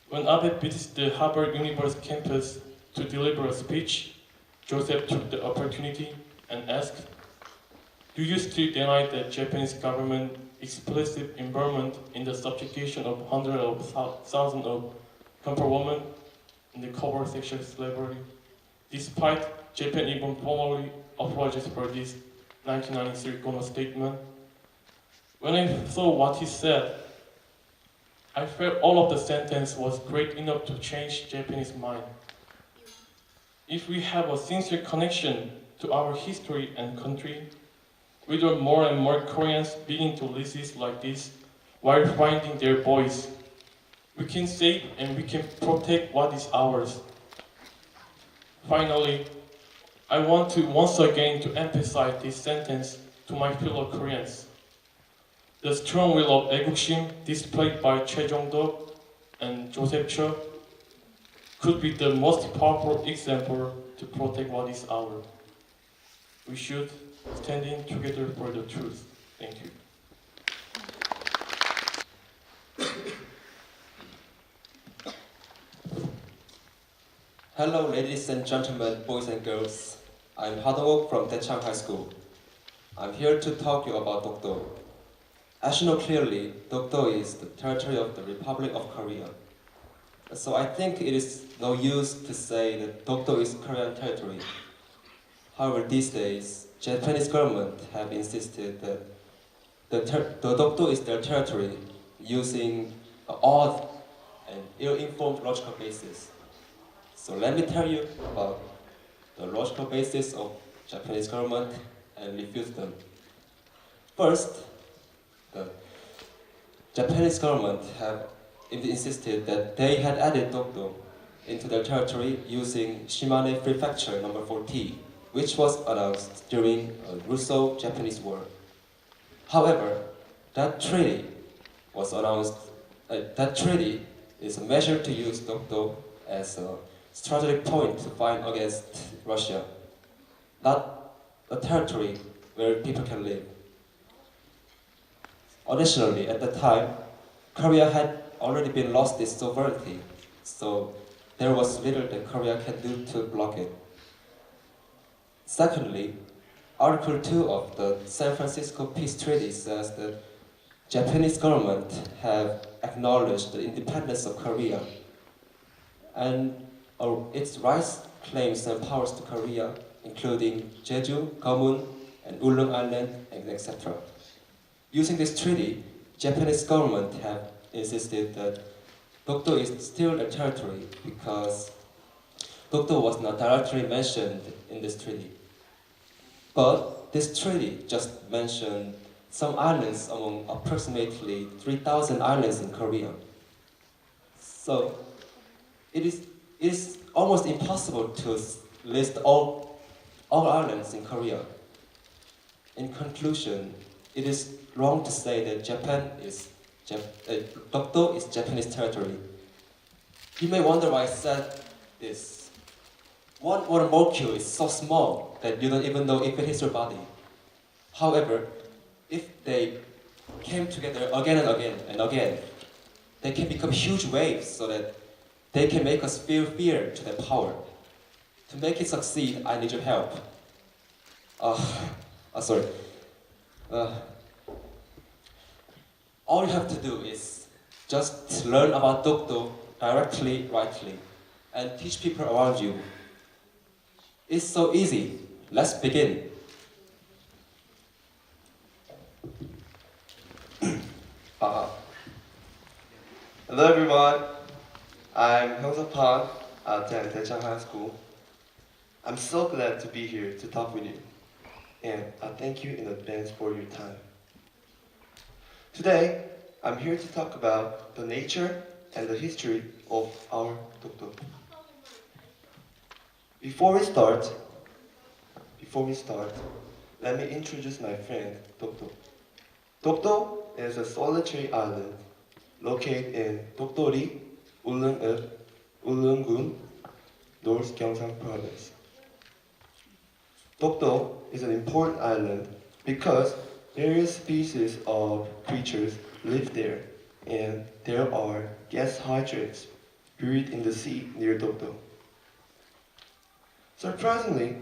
When Abe visited the Harvard University campus to deliver a speech, Joseph took the opportunity and asked, "Do you still deny that Japanese government explicit involvement in the subjugation of hundreds of thousands of comfort women in the covert sexual slavery, despite Japan even formally apologized for this 1993 Gono statement?" When I saw what he said, I felt all of the sentence was great enough to change Japanese mind. If we have a sincere connection to our history and country, we will more and more Koreans begin to resist like this while finding their voice. We can save and we can protect what is ours. Finally, I want to once again to emphasize this sentence to my fellow Koreans. The strong will of 애국심 displayed by Choi Jong-dok and Joseph Cho could be the most powerful example to protect what is ours. We should stand in together for the truth. Thank you. Hello, ladies and gentlemen, boys and girls. I'm Ha-dong-ok from Daechang High School. I'm here to talk to you about Dokdo. As you know clearly, Dokdo is the territory of the Republic of Korea. So I think it is no use to say that Dokdo is Korean territory. However, these days, Japanese government have insisted that the Dokdo is their territory using an odd and ill-informed logical basis. So let me tell you about the logical basis of Japanese government and refute them. First, the Japanese government have insisted that they had added Dokdo into their territory using Shimane Prefecture number 40, which was announced during a Russo-Japanese War. However, that treaty was announced. That treaty is a measure to use Dokdo as a strategic point to fight against Russia, not a territory where people can live. Additionally, at the time, Korea had already been lost its sovereignty, so there was little that Korea can do to block it. Secondly, Article 2 of the San Francisco Peace Treaty says that Japanese government have acknowledged the independence of Korea and its rights, claims, and powers to Korea, including Jeju, Gamun, and Ulleung Island, and etc. Using this treaty, Japanese government have insisted that Dokdo is still a territory because Dokdo was not directly mentioned in this treaty. But this treaty just mentioned some islands among approximately 3,000 islands in Korea. So it is almost impossible to list all islands in Korea. In conclusion, it is wrong to say that Dokdo is Japanese territory. You may wonder why I said this. One water molecule is so small that you don't even know if it hits your body. However, if they came together again and again and again, they can become huge waves so that they can make us feel fear to their power. To make it succeed, I need your help. Sorry. All you have to do is just learn about Dokdo directly, rightly, and teach people around you. It's so easy. Let's begin. Hello everyone. I'm Hyung-suk Pan at Daechang High School. I'm so glad to be here to talk with you, and I thank you in advance for your time. Today, I'm here to talk about the nature and the history of our Dokdo. Before we start, let me introduce my friend Dokdo. Dokdo is a solitary island located in Dokdo-ri, Ulleung-gun, North Gyeongsang Province. Dokdo is an important island because various species of creatures live there, and there are gas hydrants buried in the sea near Dokdo. Surprisingly,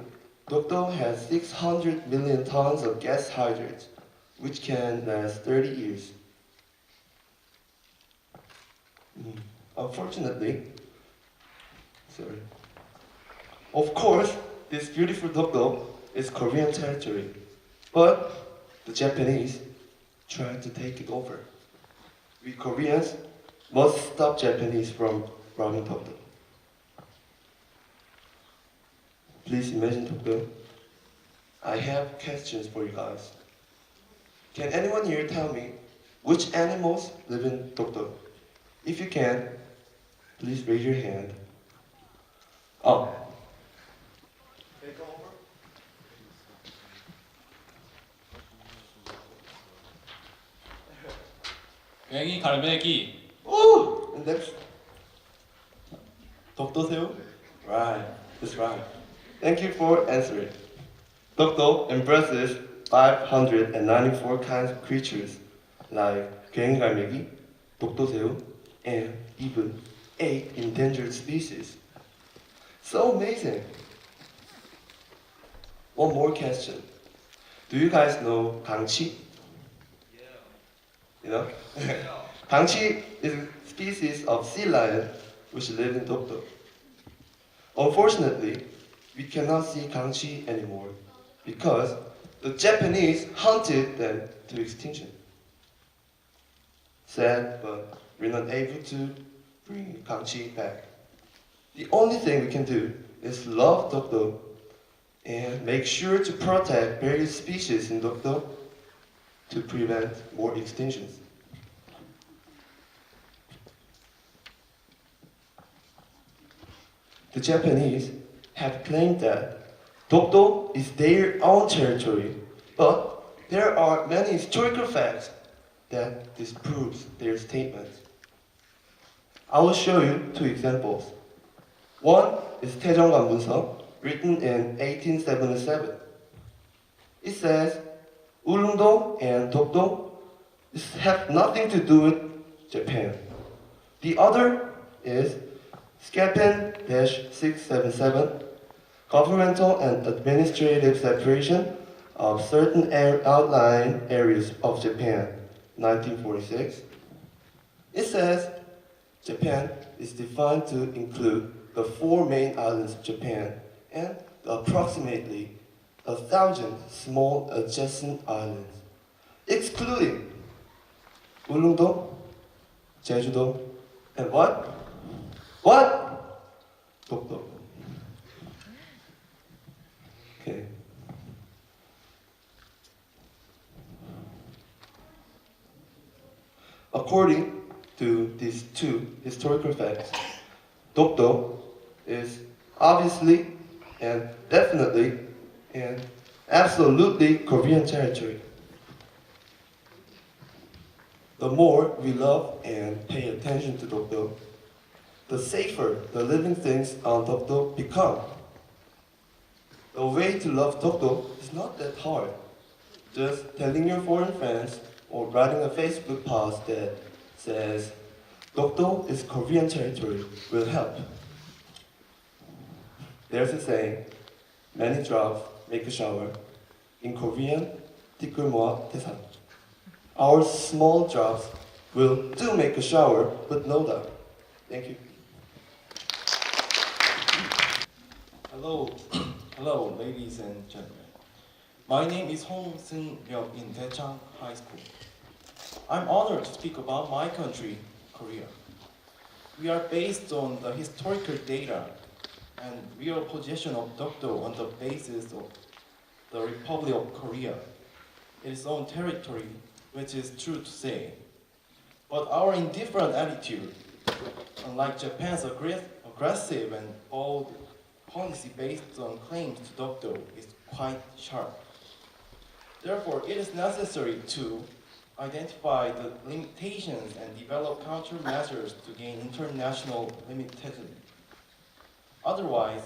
Dokdo has 600 million tons of gas hydrants, which can last 30 years. Unfortunately, of course, this beautiful Dokdo is Korean territory, but the Japanese tried to take it over. We Koreans must stop Japanese from robbing Dokdo. Please imagine Dokdo. I have questions for you guys. Can anyone here tell me which animals live in Dokdo? If you can, please raise your hand. Oh. 괭이, 갈매기. Oh, and next. Dokdo-seo? Right, that's right. Thank you for answering. Dokdo embraces 594 kinds of creatures like 괭이, 갈매기, Dokdo-seo, and even 8 endangered species. So amazing. One more question. Do you guys know Gangchi? You know? Gangchi is a species of sea lion which live in Dokdo. Unfortunately, we cannot see Gangchi anymore because the Japanese hunted them to extinction. Sad, but we're not able to bring Gangchi back. The only thing we can do is love Dokdo and make sure to protect various species in Dokdo to prevent more extinctions. The Japanese have claimed that Dokdo is their own territory, but there are many historical facts that disproves their statement. I will show you 2 examples. One is 태정관문서, written in 1877. It says, Ulleung-do and Dokdo have nothing to do with Japan. The other is Scapen-677, governmental and administrative separation of certain outlying areas of Japan, 1946. It says Japan is defined to include the 4 main islands of Japan and approximately 1,000 small adjacent islands, excluding Ulleung-do, Jeju-do, and what? What? Dokdo. Okay. According to these 2 historical facts, Dokdo is obviously and definitely and absolutely Korean territory. The more we love and pay attention to Dokdo, the safer the living things on Dokdo become. The way to love Dokdo is not that hard. Just telling your foreign friends or writing a Facebook post that says Dokdo is Korean territory will help. There's a saying, many drops make a shower. In Korean, 티끌 모아 태산. Our small drops will do make a shower, but no doubt. Thank you. Hello, ladies and gentlemen. My name is Hong Seung-ryuk in Daechang High School. I'm honored to speak about my country, Korea. We are based on the historical data and real position of Dokdo on the basis of the Republic of Korea, its own territory, which is true to say. But our indifferent attitude unlike Japan's aggressive and bold policy based on claims to Dokdo, is quite sharp. Therefore, it is necessary to identify the limitations and develop countermeasures to gain international limitation. Otherwise,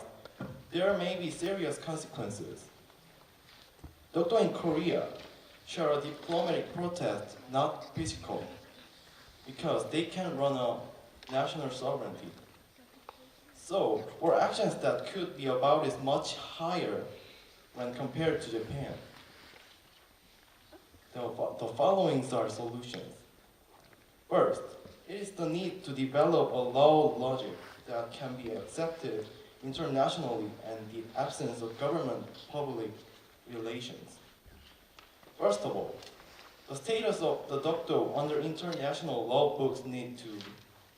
there may be serious consequences. Dokdo in Korea share a diplomatic protest, not physical, because they can run a national sovereignty. So, for actions that could be about is much higher when compared to Japan. The following are solutions. First, it is the need to develop a law logic that can be accepted internationally and the absence of government-public relations. First of all, the status of the Dokdo under international law books need to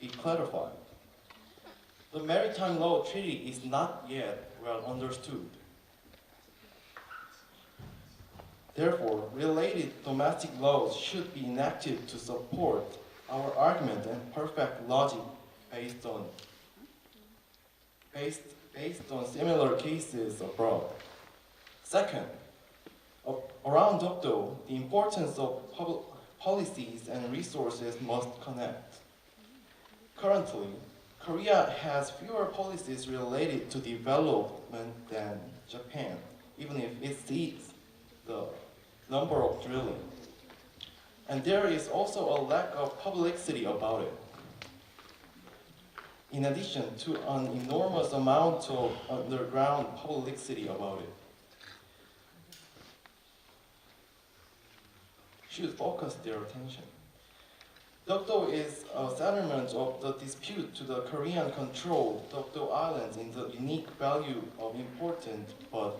be clarified. The Maritime Law Treaty is not yet well understood. Therefore, related domestic laws should be enacted to support our argument and perfect logic based on similar cases abroad. Second, around Dokdo, the importance of public policies and resources must connect. Currently, Korea has fewer policies related to development than Japan, even if it sees the number of drilling. And there is also a lack of publicity about it. In addition to an enormous amount of underground publicity about it. Should focus their attention. Dokdo is a settlement of the dispute to the Korean-controlled Dokdo Islands in the unique value of important, but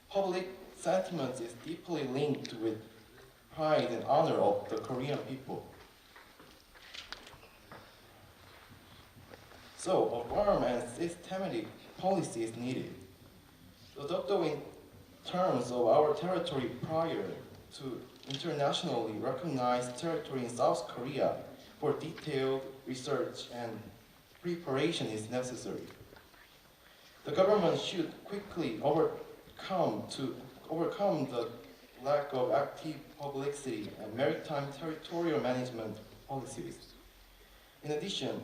public sentiment is deeply linked with pride and honor of the Korean people. So, a firm and systematic policy is needed. The Dokdo in terms of our territory prior to internationally recognized territory in South Korea for detailed research and preparation is necessary. The government should quickly overcome the lack of active publicity and maritime territorial management policies. In addition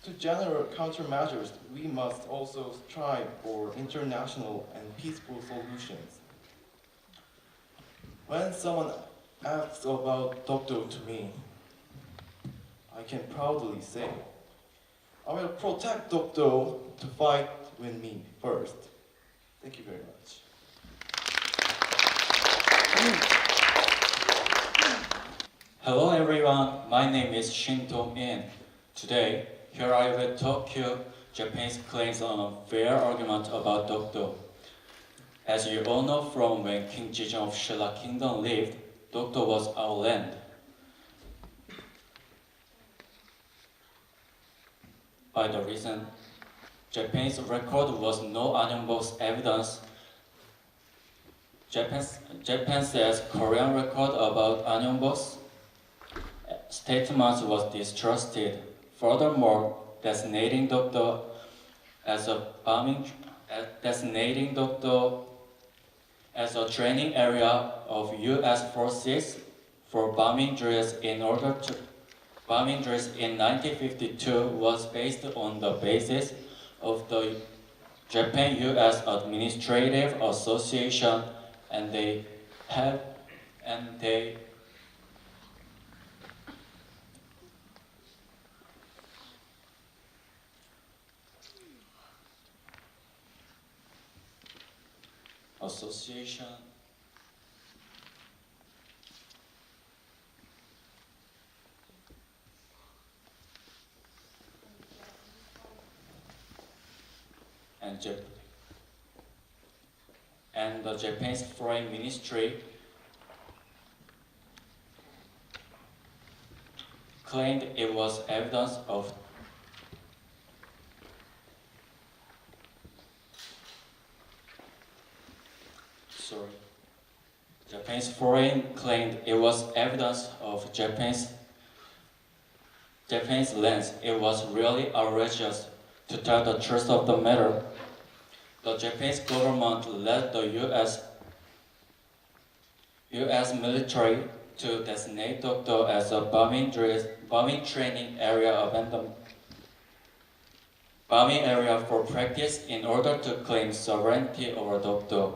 to general countermeasures, we must also strive for international and peaceful solutions. When someone asks about Dokdo to me, I can proudly say, I will protect Dokdo to fight with me first. Thank you very much. Hello everyone, my name is Shin Dong-in. Today, here I will talk you Japan's claims on a fair argument about Dokdo. As you all know from when King Jijun of Shilla Kingdom lived, Dokdo was our land. By the reason, Japan's record was no unambiguous evidence. Japan says Korean record about unambiguous statements was distrusted. Furthermore, designating Dokdo as a training area of U.S. forces for bombing drills in 1952 was based on the basis of the Japan-U.S. Administrative Association, and they association and the Japanese Foreign Ministry claimed it was evidence of Japan's foreign claimed it was evidence of Japanese lands, it was really outrageous. To tell the truth of the matter, the Japanese government led the U.S. military to designate Dokdo as a bombing training area for practice in order to claim sovereignty over Dokdo.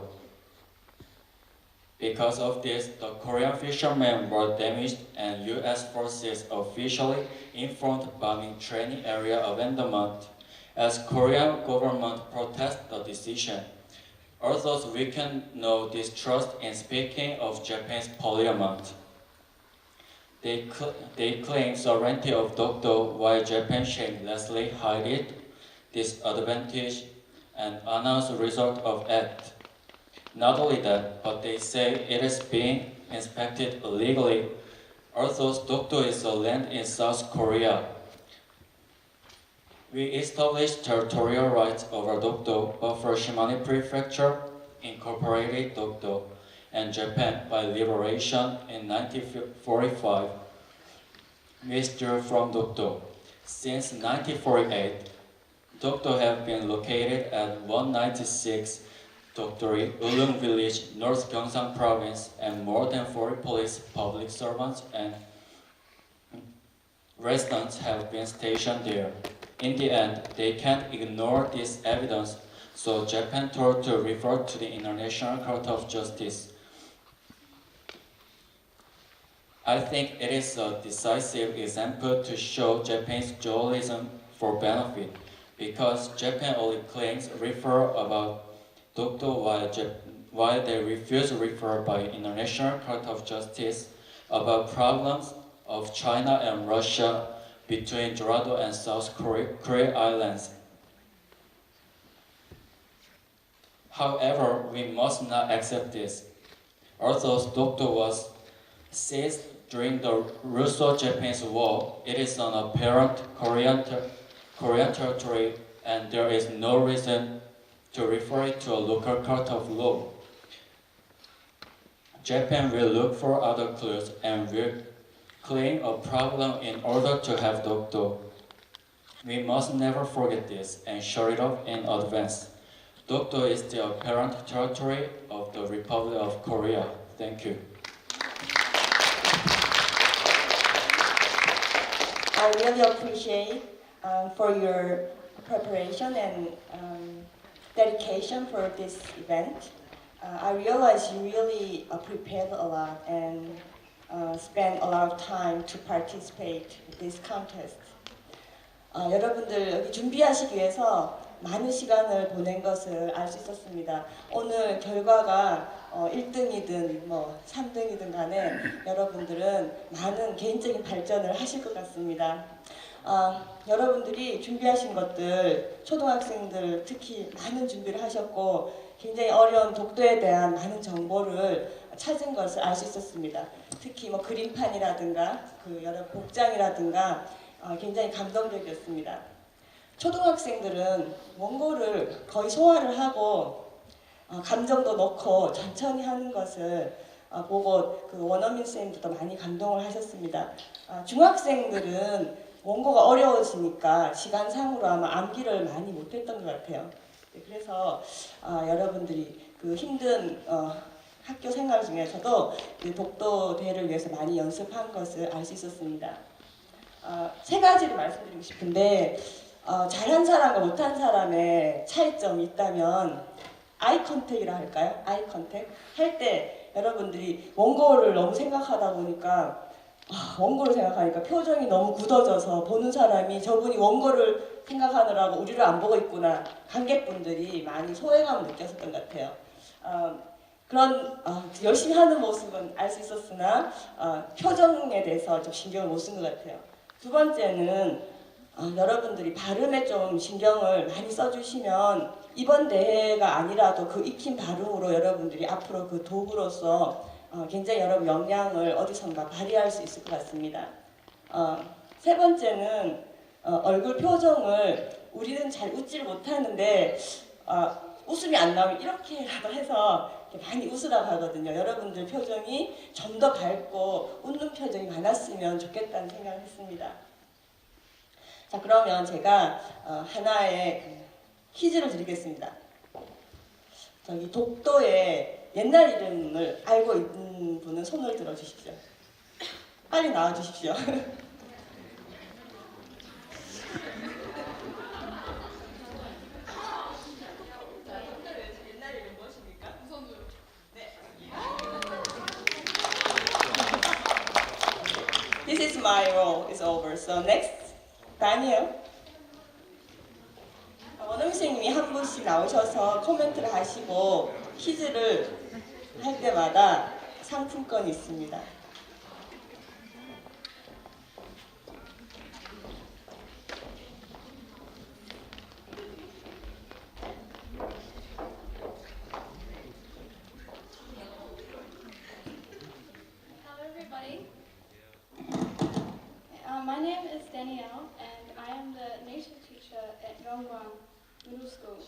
Because of this, the Korean fishermen were damaged and U.S. forces officially informed bombing training area abandonment as Korean government protested the decision. Although we can know distrust in speaking of Japan's parliament. They claim sovereignty of Dokdo while Japan shamelessly hid it, disadvantage, and announce the result of act. Not only that, but they say it is being inspected illegally, although Dokdo is a land in South Korea. We established territorial rights over Dokdo, but for Shimane Prefecture incorporated Dokdo and Japan by liberation in 1945. We withdrew from Dokdo. Since 1948, Dokdo have been located at 196 Dokdori, Ulung Village, North Gyeongsang Province, and more than 40 police, public servants, and residents have been stationed there. In the end, they can't ignore this evidence, so Japan told to refer to the International Court of Justice. I think it is a decisive example to show Japan's dualism for benefit, because Japan only claims refer about Dokdo while they refuse to refer by International Court of Justice about problems of China and Russia between Dorado and South Korea Islands. However, we must not accept this. Although Dokdo was seized during the Russo-Japanese War, it is an apparent Korean territory, and there is no reason to refer it to a local court of law. Japan will look for other clues and will claim a problem in order to have Dokdo. We must never forget this and shut it off in advance. Dokdo is the apparent territory of the Republic of Korea. Thank you. I really appreciate for your preparation and dedication for this event. I realize you really prepared a lot and spent a lot of time to participate in this contest. 여러분들 여기 준비하시기 위해서 많은 시간을 보낸 것을 알 수 있었습니다. 오늘 결과가 1등이든 뭐 3등이든 간에 여러분들은 많은 개인적인 발전을 하실 것 같습니다. 여러분들이 준비하신 것들, 초등학생들 특히 많은 준비를 하셨고 굉장히 어려운 독도에 대한 많은 정보를 찾은 것을 알 수 있었습니다. 특히 뭐 그림판이라든가 그 여러 복장이라든가 굉장히 감동적이었습니다. 초등학생들은 원고를 거의 소화를 하고 감정도 넣고 천천히 하는 것을 보고 그 원어민 선생님들도 많이 감동을 하셨습니다. 중학생들은 원고가 어려워지니까 시간상으로 아마 암기를 많이 못했던 것 같아요. 그래서 여러분들이 그 힘든 학교 생활 중에서도 그 독도 대회를 위해서 많이 연습한 것을 알 수 있었습니다. 세 가지를 말씀드리고 싶은데 잘한 사람과 못한 사람의 차이점이 있다면 아이 컨택이라 할까요? 아이 컨택 할 때 여러분들이 원고를 너무 생각하다 보니까 원고를 생각하니까 표정이 너무 굳어져서 보는 사람이 저분이 원고를 생각하느라고 우리를 안 보고 있구나, 관객분들이 많이 소외감을 느꼈었던 것 같아요. 그런 열심히 하는 모습은 알 수 있었으나 표정에 대해서 좀 신경을 못 쓴 것 같아요. 두 번째는 여러분들이 발음에 좀 신경을 많이 써주시면 이번 대회가 아니라도 그 익힌 발음으로 여러분들이 앞으로 그 도구로서 굉장히 여러분 역량을 어디선가 발휘할 수 있을 것 같습니다. 세 번째는 얼굴 표정을 우리는 잘 웃지를 못하는데 웃음이 안 나오면 이렇게라도 해서 많이 웃으라고 하거든요. 여러분들 표정이 좀 더 밝고 웃는 표정이 많았으면 좋겠다는 생각을 했습니다. 자, 그러면 제가 하나의 퀴즈를 드리겠습니다. 저기 독도의 옛날 이름을 알고 있는 분은 손을 들어주십시오. 빨리 나와주십시오. This is my role is over. So next, Daniel. 원어민 선생님이 한 분씩 나오셔서 코멘트를 하시고 퀴즈를 할 때마다 상품권이 있습니다. Hello everybody. My name is Danielle and I am the native teacher at Yongwang Middle School,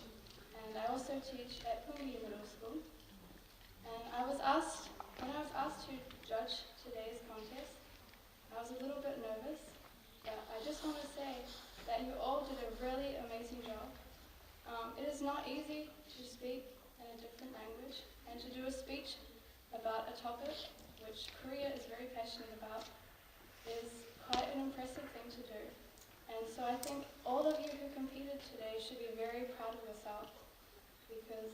and I also teach at Pumi Middle School. And when I was asked to judge today's contest, I was a little bit nervous, but I just want to say that you all did a really amazing job. It is not easy to speak in a different language and to do a speech about a topic which Korea is very passionate about is quite an impressive thing to do. And so I think all of you who competed today should be very proud of yourself because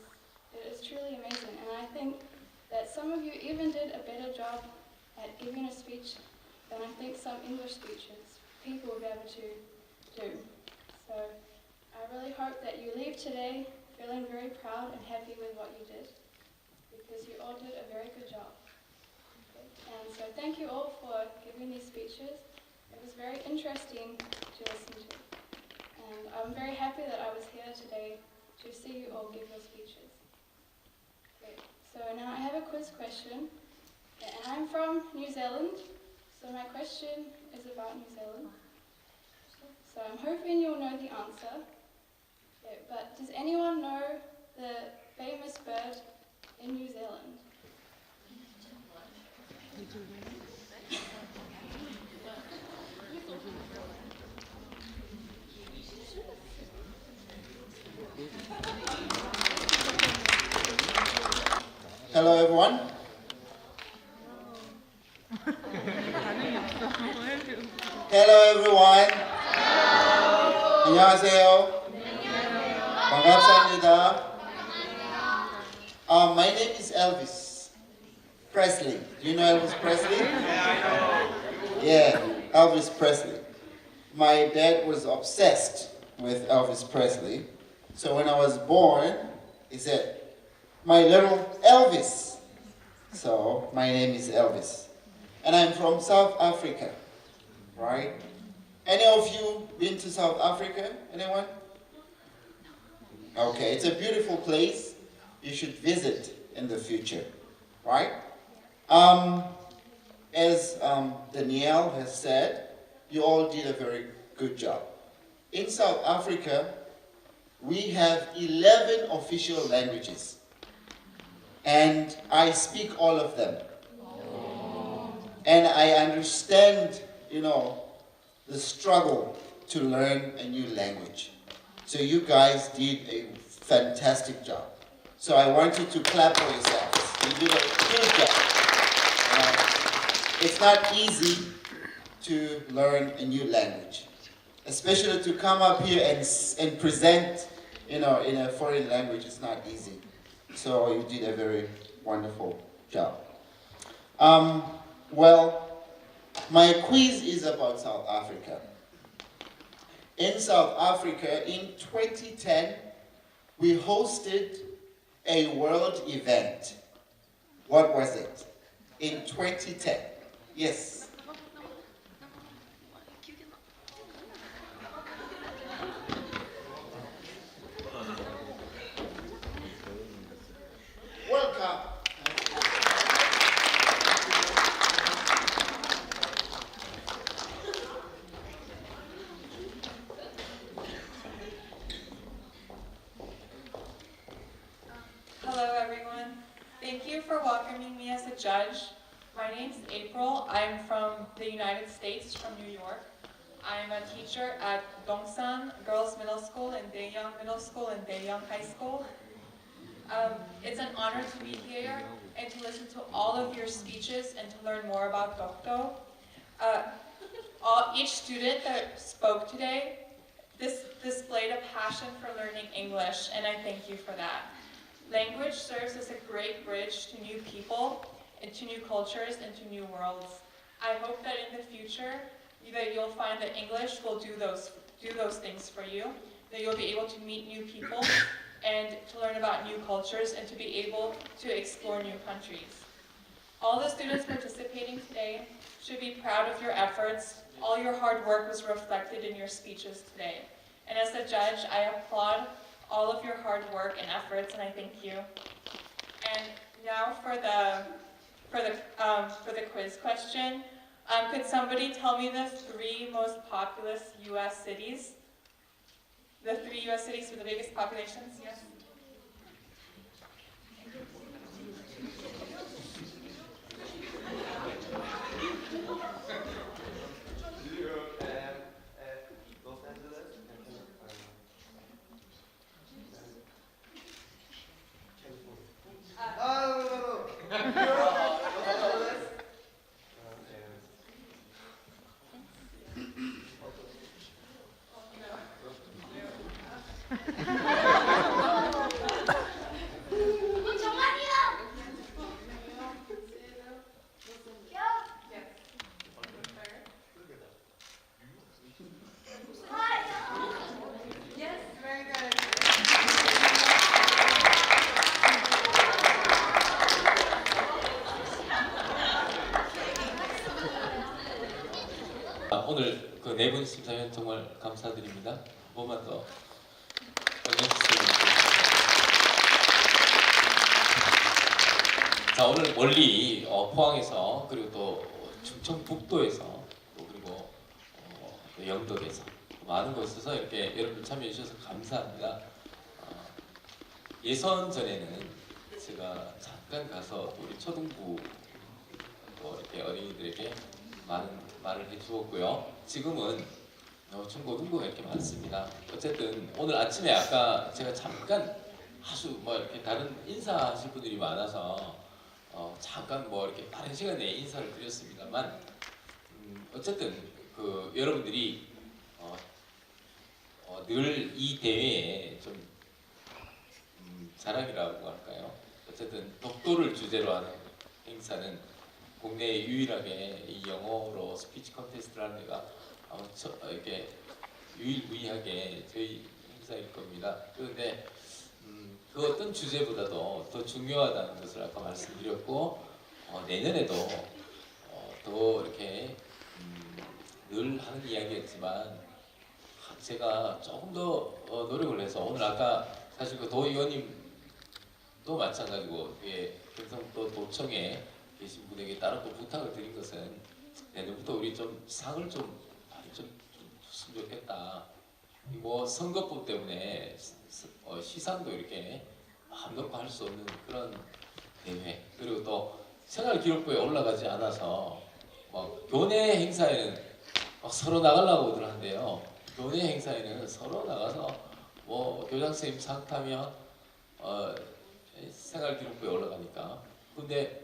it is truly amazing. And I think that some of you even did a better job at giving a speech than I think some English speeches people will be able to do. So I really hope that you leave today feeling very proud and happy with what you did because you all did a very good job. Okay? And so thank you all for giving these speeches. It was very interesting to listen to. And I'm very happy that I was here today to see you all give your speeches. Great. So now I have a quiz question. And I'm from New Zealand, so my question is about New Zealand. So I'm hoping you'll know the answer. Okay, but does anyone know the famous bird in New Zealand? Hello everyone. Hello everyone. 안녕하세요. 반갑습니다. My name is Elvis Presley. Do you know Elvis Presley? Yeah, Elvis Presley. My dad was obsessed with Elvis Presley. So when I was born, he said, "My little Elvis." So my name is Elvis. And I'm from South Africa, right? Any of you been to South Africa? Anyone? Okay, it's a beautiful place. You should visit in the future, right? As Danielle has said, you all did a very good job. In South Africa, we have 11 official languages. And I speak all of them. And I understand, the struggle to learn a new language. So you guys did a fantastic job. So I want you to clap for yourselves. You did a good job. It's not easy to learn a new language, especially to come up here and present, in a foreign language. It's not easy. So you did a very wonderful job. Well, my quiz is about South Africa. In South Africa, in 2010, we hosted a world event. What was it? In 2010. Yes. Welcome. Hello everyone. Thank you for welcoming me as a judge. My name's April. I'm from the United States, from New York. I'm a teacher at Dongsan Girls Middle School and Daeyoung Middle School and Daeyoung High School. It's an honor to be here and to listen to all of your speeches and to learn more about Dokdo. Each student that spoke today displayed a passion for learning English, and I thank you for that. Language serves as a great bridge to new people, and to new cultures, and to new worlds. I hope that in the future that you'll find that English will do those things for you, that you'll be able to meet new people and to learn about new cultures and to be able to explore new countries. All the students participating today should be proud of your efforts. All your hard work was reflected in your speeches today. And as a judge, I applaud all of your hard work and efforts, and I thank you. And now for the quiz question. Could somebody tell me the 3 most populous U.S. cities? The 3 U.S. cities with the biggest populations? Yes. 오늘 그 4분 심사위원 정말 감사드립니다. 한 번만 더 해주세요. 자, 오늘 멀리 포항에서 그리고 또 충청북도에서 또 그리고 또 영덕에서 많은 곳에서 이렇게 여러분 참여해 주셔서 감사합니다. 예선 전에는 제가 잠깐 가서 우리 초등부 또 이렇게 어린이들에게 많은 말을 해주었고요. 지금은 중고등부가 이렇게 많습니다. 어쨌든 오늘 아침에 아까 제가 잠깐 아주 뭐 이렇게 다른 인사하실 분들이 많아서 잠깐 뭐 이렇게 빠른 시간 내에 인사를 드렸습니다만 어쨌든 그 여러분들이 늘 이 대회에 좀 자랑이라고 할까요? 어쨌든 독도를 주제로 하는 행사는 국내에 유일하게 이 영어로 스피치 컨테스트를 하는 데가 아마 이렇게 유일무이하게 저희 행사일 겁니다. 그런데 그 어떤 주제보다도 더 중요하다는 것을 아까 말씀드렸고 내년에도 더 이렇게 늘 하는 이야기였지만 제가 조금 더 노력을 해서 오늘 아까 사실 그 도 의원님도 마찬가지고 경상북도 도청에 계신 분에게 따로 또 부탁을 드린 것은 내년부터 우리 좀 상을 좀 많이 좀 줬으면 좋겠다. 뭐 선거법 때문에 시상도 이렇게 마음 놓고 할 수 없는 그런 대회, 그리고 또 생활기록부에 올라가지 않아서 교내 행사에는 서로 나가려고들 한대요. 교내 행사에는 서로 나가서 뭐 교장 선생님 상 타면 생활기록부에 올라가니까. 근데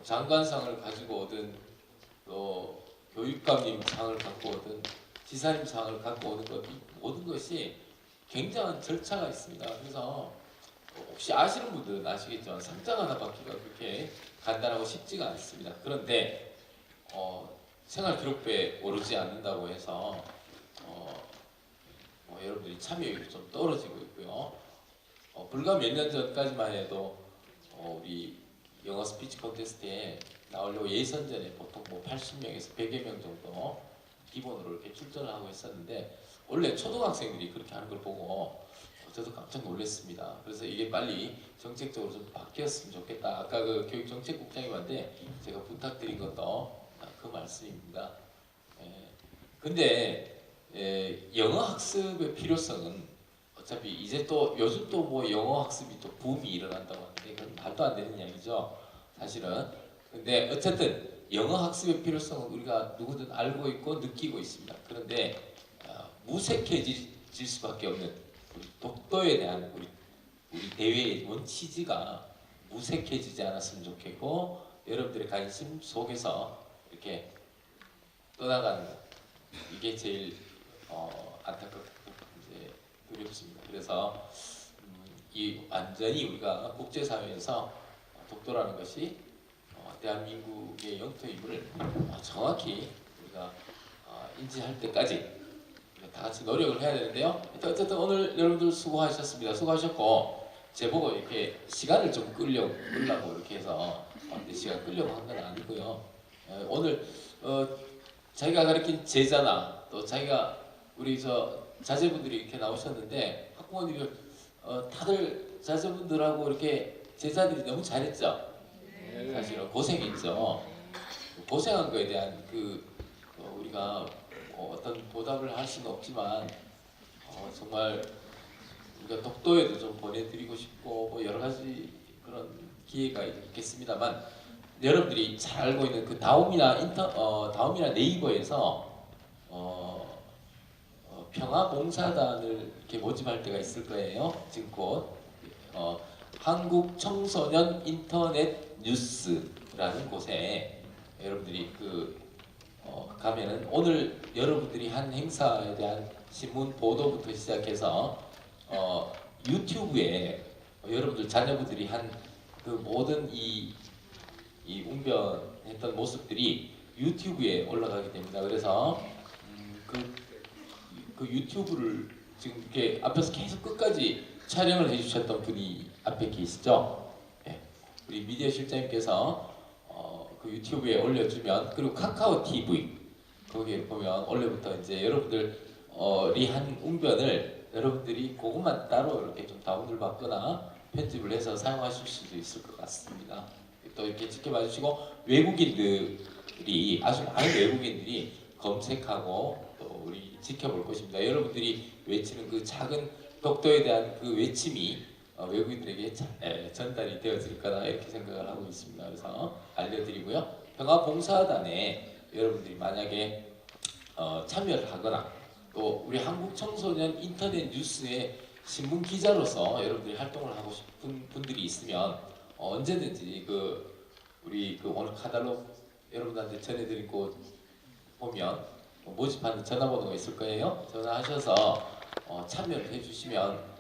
장관상을 가지고 오든 또 교육감님 상을 갖고 오든 지사님 상을 갖고 오는 것, 모든 것이 굉장한 절차가 있습니다. 그래서 혹시 아시는 분들은 아시겠지만 상장 하나 받기가 그렇게 간단하고 쉽지가 않습니다. 그런데 생활기록부에 오르지 않는다고 해서 여러분들이 참여율이 좀 떨어지고 있고요. 불과 몇 년 전까지만 해도 우리 영어 스피치 콘테스트에 나오려고 예선전에 보통 뭐 80명에서 100여 명 정도 기본으로 이렇게 출전을 하고 있었는데 원래 초등학생들이 그렇게 하는 걸 보고 저도 깜짝 놀랐습니다. 그래서 이게 빨리 정책적으로 좀 바뀌었으면 좋겠다. 아까 그 교육정책국장님한테 제가 부탁드린 것도 그 말씀입니다. 근데 영어 학습의 필요성은 어차피 이제 또 요즘 또 뭐 영어 학습이 또 붐이 일어난다고 하는데 그건 말도 안 되는 이야기죠. 사실은 근데 어쨌든 영어 학습의 필요성은 우리가 누구든 알고 있고 느끼고 있습니다. 그런데 무색해질 수밖에 없는 우리 독도에 대한 우리 대회의 원 취지가 무색해지지 않았으면 좋겠고 여러분들의 관심 속에서 이렇게 떠나가는 것 이게 제일 안타깝고 이제 두렵습니다. 그래서 이 완전히 우리가 국제사회에서 독도라는 것이 대한민국의 영토임을 정확히 우리가 인지할 때까지 다 같이 노력을 해야 되는데요. 어쨌든 오늘 여러분들 수고하셨습니다. 수고하셨고 제보고 이렇게 시간을 좀 끌려고 이렇게 해서 시간 끌려고 한 건 아니고요. 오늘 자기가 가르친 제자나 또 자기가 우리 자제분들이 이렇게 나오셨는데 학부모님이 다들 자제분들하고 이렇게 제자들이 너무 잘했죠. 사실은 고생했죠. 고생한 거에 대한 우리가 어떤 보답을 할 수는 없지만 정말 우리가 독도에도 좀 보내드리고 싶고 뭐 여러 가지 그런 기회가 있겠습니다만 여러분들이 잘 알고 있는 그 다음이나 네이버에서 평화봉사단을 이렇게 모집할 때가 있을 거예요. 지금 곧 한국 청소년 인터넷 뉴스라는 곳에 여러분들이 가면은 오늘 여러분들이 한 행사에 대한 신문 보도부터 시작해서 유튜브에 여러분들 자녀분들이 한 그 모든 이 웅변했던 모습들이 유튜브에 올라가게 됩니다. 그래서 그 유튜브를 지금 이렇게 앞에서 계속 끝까지 촬영을 해주셨던 분이 앞에 계시죠? 네. 우리 미디어 실장님께서 그 유튜브에 올려주면 그리고 카카오 TV 거기에 보면 원래부터 이제 여러분들이 한 웅변을 여러분들이 그것만 따로 이렇게 좀 다운을 받거나 편집을 해서 사용하실 수도 있을 것 같습니다. 또 이렇게 지켜봐 주시고 외국인들이 아주 많은 외국인들이 검색하고 또 우리 지켜볼 것입니다. 여러분들이 외치는 그 작은 독도에 대한 그 외침이 외국인들에게 전달이 되어질 거다 이렇게 생각을 하고 있습니다. 그래서 알려드리고요. 평화봉사단에 여러분들이 만약에 참여를 하거나 또 우리 한국 청소년 인터넷 뉴스의 신문 기자로서 여러분들이 활동을 하고 싶은 분들이 있으면 언제든지 우리 오늘 카탈로그 여러분들한테 전해드리고 보면 모집하는 전화번호가 있을 거예요. 전화하셔서 참여를 해주시면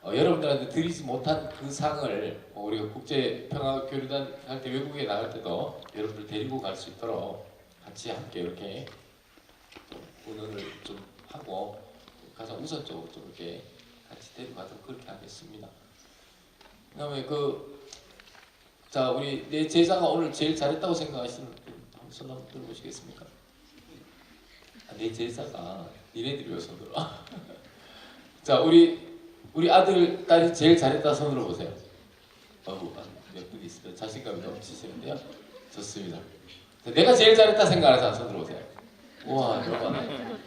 여러분들한테 드리지 못한 그 상을 우리가 국제평화교류단 할 때 외국에 나갈 때도 여러분들 데리고 갈 수 있도록 같이 함께 이렇게 운운을 좀 하고 가장 우선적으로 좀 이렇게 같이 데리고 가도록 그렇게 하겠습니다. 그다음에 자 우리 내 제자가 오늘 제일 잘했다고 생각하시는 분 한번 손 한번 들어보시겠습니까? 내 제자가 니네들이 왜 손 들어? 자 우리 아들 딸이 제일 잘했다 손으로 보세요. 몇 분이 있어요. 자신감이 넘치시는데요. 좋습니다. 자, 내가 제일 잘했다 생각하는 사람 손 들어보세요. 우와 여러분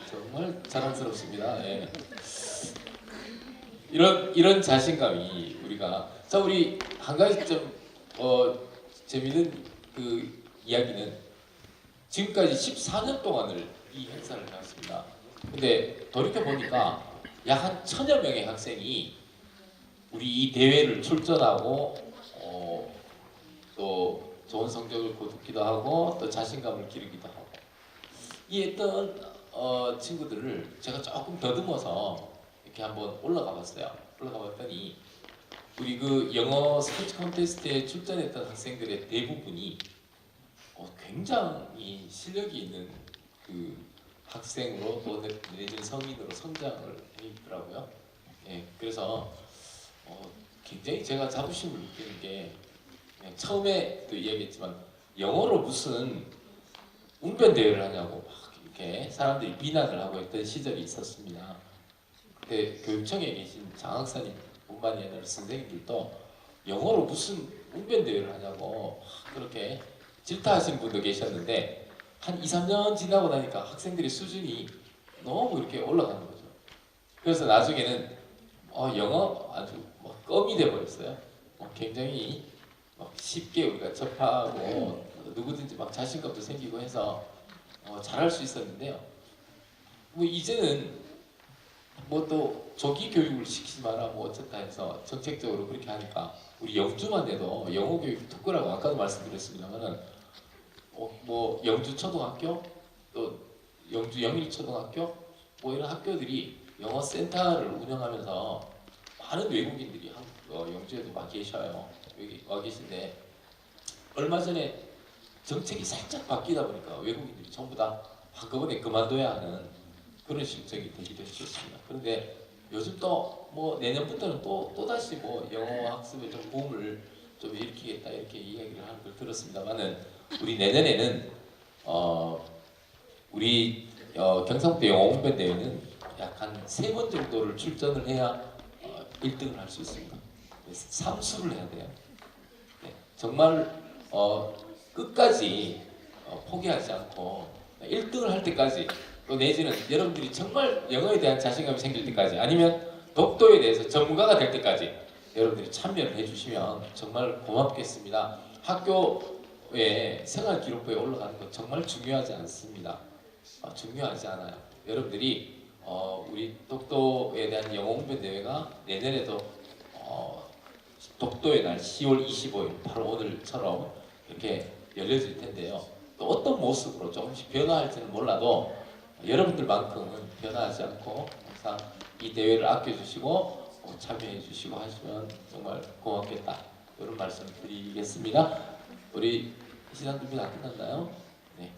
정말 자랑스럽습니다. 예. 이런 자신감이 우리가 자 우리 한 가지 좀 재미있는 그 이야기는 지금까지 14년 동안을 이 행사를 해왔습니다. 근데 돌이켜 보니까 약 한 1000여 명의 학생이 우리 이 대회를 출전하고 또 좋은 성적을 거두기도 하고 또 자신감을 기르기도 하고 이 했던 친구들을 제가 조금 더듬어서 이렇게 한번 올라가 봤어요. 올라가 봤더니 우리 그 영어 스피치 콘테스트에 출전했던 학생들의 대부분이 굉장히 실력이 있는 그 학생으로 또 내지는 성인으로 성장을 해 있더라고요. 예, 그래서 굉장히 제가 자부심을 느끼는 게 처음에도 이야기했지만 영어로 무슨 웅변대회를 하냐고 막 이렇게 사람들이 비난을 하고 있던 시절이 있었습니다. 그때 교육청에 계신 장학사님 뿐만이 아니라 선생님들도 영어로 무슨 웅변대회를 하냐고 막 그렇게 질타하시는 분도 계셨는데 한 2, 3년 지나고 나니까 학생들의 수준이 너무 이렇게 올라가는 거죠. 그래서 나중에는 영어 아주 껌이 돼버렸어요. 굉장히 막 쉽게 우리가 접하고 누구든지 막 자신감도 생기고 해서 잘할 수 있었는데요. 뭐 이제는 뭐 또 조기 교육을 시키지 마라 뭐 어쨌다 해서 정책적으로 그렇게 하니까 우리 영주만 해도 영어 교육 특구라고 아까도 말씀드렸습니다만은 뭐 영주 초등학교 또 영주 영일초등학교 뭐 이런 학교들이 영어 센터를 운영하면서 많은 외국인들이 영주에도 와 계셔요. 여기 와 계신데 얼마 전에 정책이 살짝 바뀌다 보니까 외국인들이 전부 다 한꺼번에 그만둬야 하는 그런 실정이 되기도 했었습니다. 그런데 요즘 또 뭐 내년부터는 또 다시 뭐 영어 학습에 좀 붐을 좀 일으키겠다 이렇게 이야기를 하는 걸 들었습니다만은 우리 내년에는 우리 경상북도 영어웅변대회는 약 한 3번 정도를 출전을 해야 1등을 할 수 있습니다. 그래서 삼수를 해야 돼요. 네, 정말 끝까지 포기하지 않고 1등을 할 때까지 또 내지는 여러분들이 정말 영어에 대한 자신감이 생길 때까지 아니면 독도에 대해서 전문가가 될 때까지 여러분들이 참여를 해주시면 정말 고맙겠습니다. 학교에 생활기록부에 올라가는 건 정말 중요하지 않습니다. 중요하지 않아요. 여러분들이 우리 독도에 대한 영어웅변대회가 내년에도 독도의 날 10월 25일 바로 오늘처럼 이렇게 열려질 텐데요. 또 어떤 모습으로 조금씩 변화할지는 몰라도 여러분들만큼은 변화하지 않고 항상 이 대회를 아껴주시고 참여해 주시고 하시면 정말 고맙겠다 이런 말씀을 드리겠습니다. 우리 시상 준비 다 끝났나요? 네.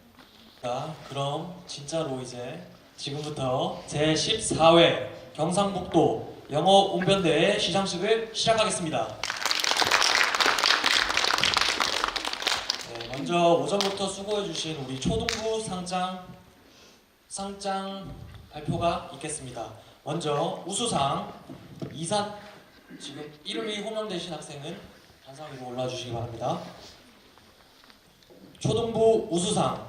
자, 그럼 진짜로 이제 지금부터 제14회 경상북도 영어웅변대회 시상식을 시작하겠습니다. 네, 먼저 오전부터 수고해주신 우리 초등부 상장 발표가 있겠습니다. 먼저 우수상 지금 이름이 호명되신 학생은 단상 위로 올라주시기 바랍니다. 초등부 우수상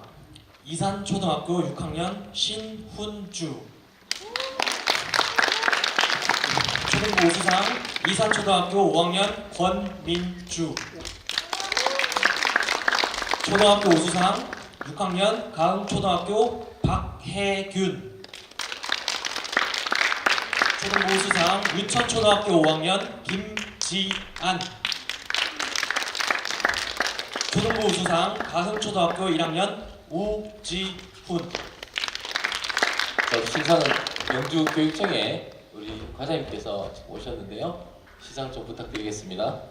이산초등학교 6학년 신훈주. 초등부 우수상 이산초등학교 5학년 권민주. 초등학교 우수상 6학년 가흥초등학교 박혜균. 초등부 우수상 유천초등학교 5학년 김지안. 초등부 우수상 가흥초등학교 1학년 우지훈. 시상은 영주교육청에 우리 과장님께서 오셨는데요. 시상 좀 부탁드리겠습니다.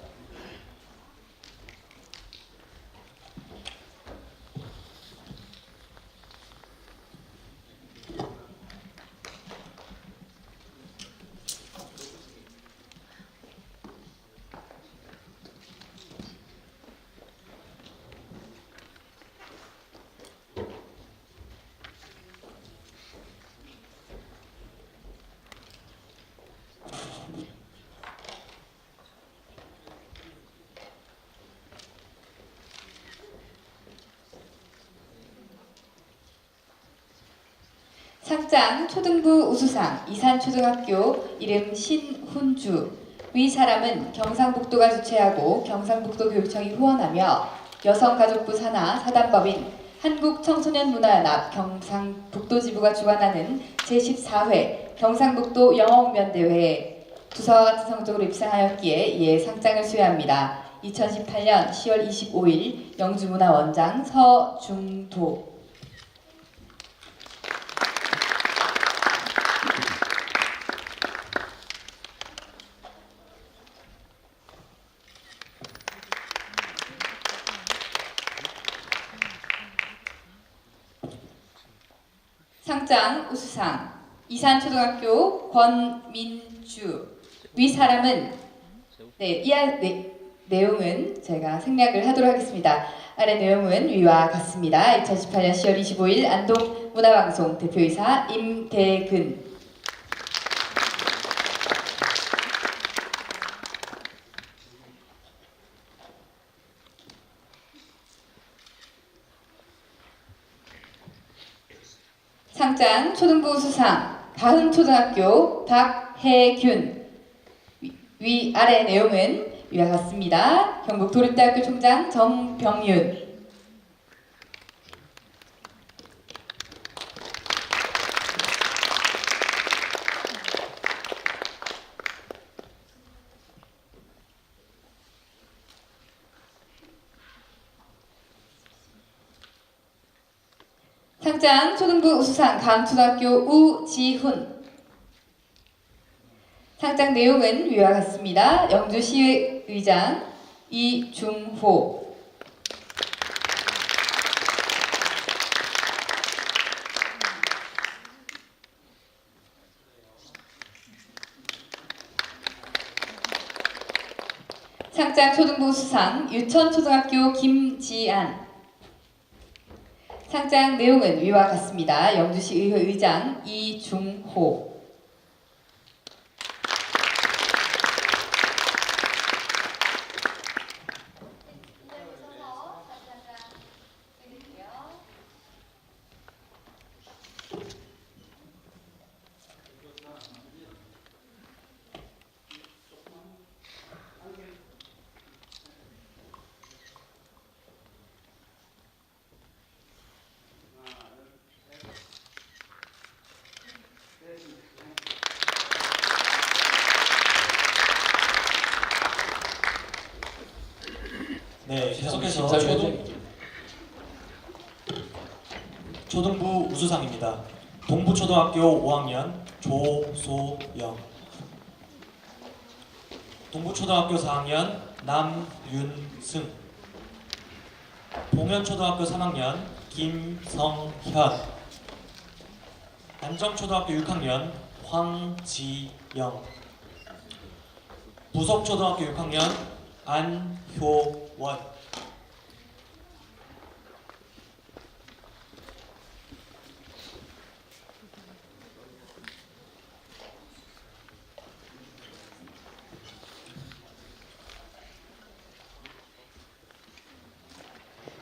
상장 초등부 우수상 이산초등학교 이름 신훈주. 위 사람은 경상북도가 주최하고 경상북도 교육청이 후원하며 여성가족부 산하 사단법인 한국청소년문화연합 경상북도지부가 주관하는 제14회 경상북도 영어웅변대회에 부서와 같은 성적으로 입상하였기에 이에 상장을 수여합니다. 2018년 10월 25일 영주문화원장 서중도. 상장 우수상 이산초등학교 권민주. 위 사람은 내용은 제가 생략을 하도록 하겠습니다. 아래 내용은 위와 같습니다. 2018년 10월 25일 안동 문화방송 대표이사 임대근. 상장 초등부 우수상 가흥초등학교 박혜균. 위 아래 내용은 위와 같습니다. 경북도립대학교 총장 정병윤. 상장 초등부 우수상 강초등학교 우지훈. 상장 내용은 위와 같습니다. 영주시의장 이중호. 상장 초등부 우수상 유천초등학교 김지안. 상장 내용은 위와 같습니다. 영주시의회 의장 이중호. 네, 계속해서 초등부 우수상입니다. 동부초등학교 5학년 조소영, 동부초등학교 4학년 남윤승, 봉현초등학교 3학년 김성현, 안정초등학교 6학년 황지영, 부석초등학교 6학년 안효원,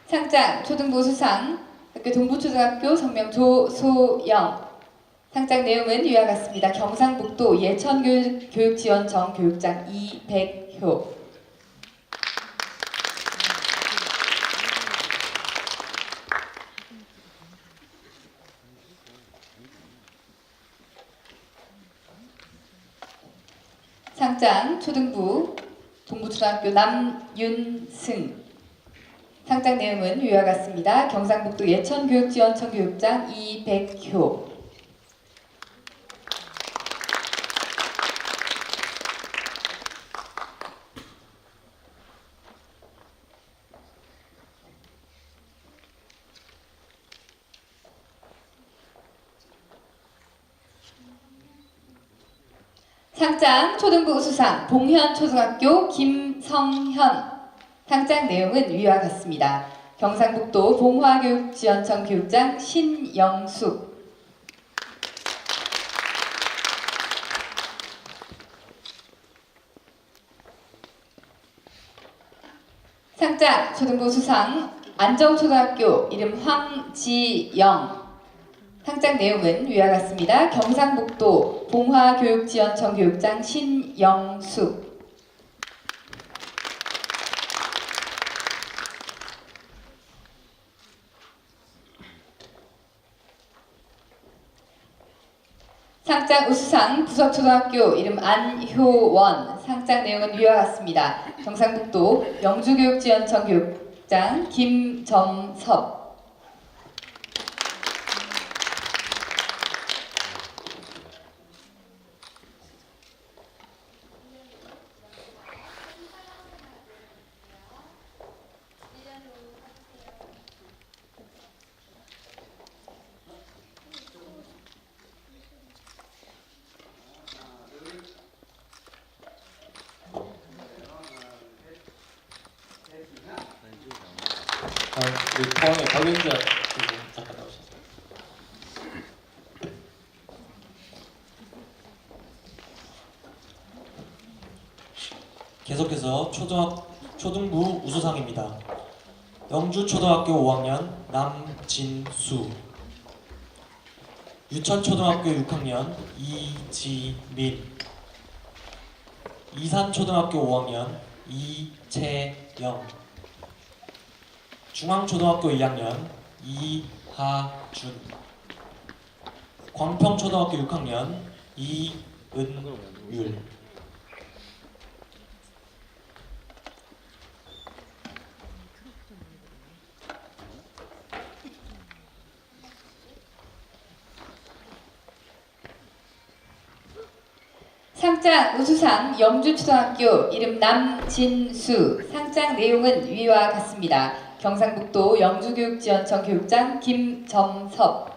상장 초등부 우수상 학교 동부초등학교 성명 조소영. 상장 내용은 위와 같습니다. 경상북도 예천교육지원청 교육장 이백효. 상장 초등부 동부초등학교 남윤승. 상장 내용은 위와 같습니다. 경상북도 예천교육지원청 교육장 이백효. 상장 초등부 우수상 봉현초등학교 김성현. 상장 내용은 위와 같습니다. 경상북도 봉화교육지원청 교육장 신영숙. 상장 초등부 우수상 안정초등학교 이름 황지영. 상장 내용은 위와 같습니다. 경상북도 봉화교육지원청 교육장 신영숙. 상장 우수상 부석초등학교 이름 안효원. 상장 내용은 위와 같습니다. 경상북도 영주교육지원청 교육장 김점섭. 우리 포항의 박윤자 잠깐 나오셨어요. 계속해서 초등부 우수상입니다. 영주초등학교 5학년 남진수, 유천초등학교 6학년 이지민, 이산초등학교 5학년 이채영. 중앙초등학교 2학년 이하준. 광평초등학교 6학년 이은율. 상장 우수상 영주초등학교 이름 남진수. 상장 내용은 위와 같습니다. 경상북도 영주교육지원청 교육장 김점섭.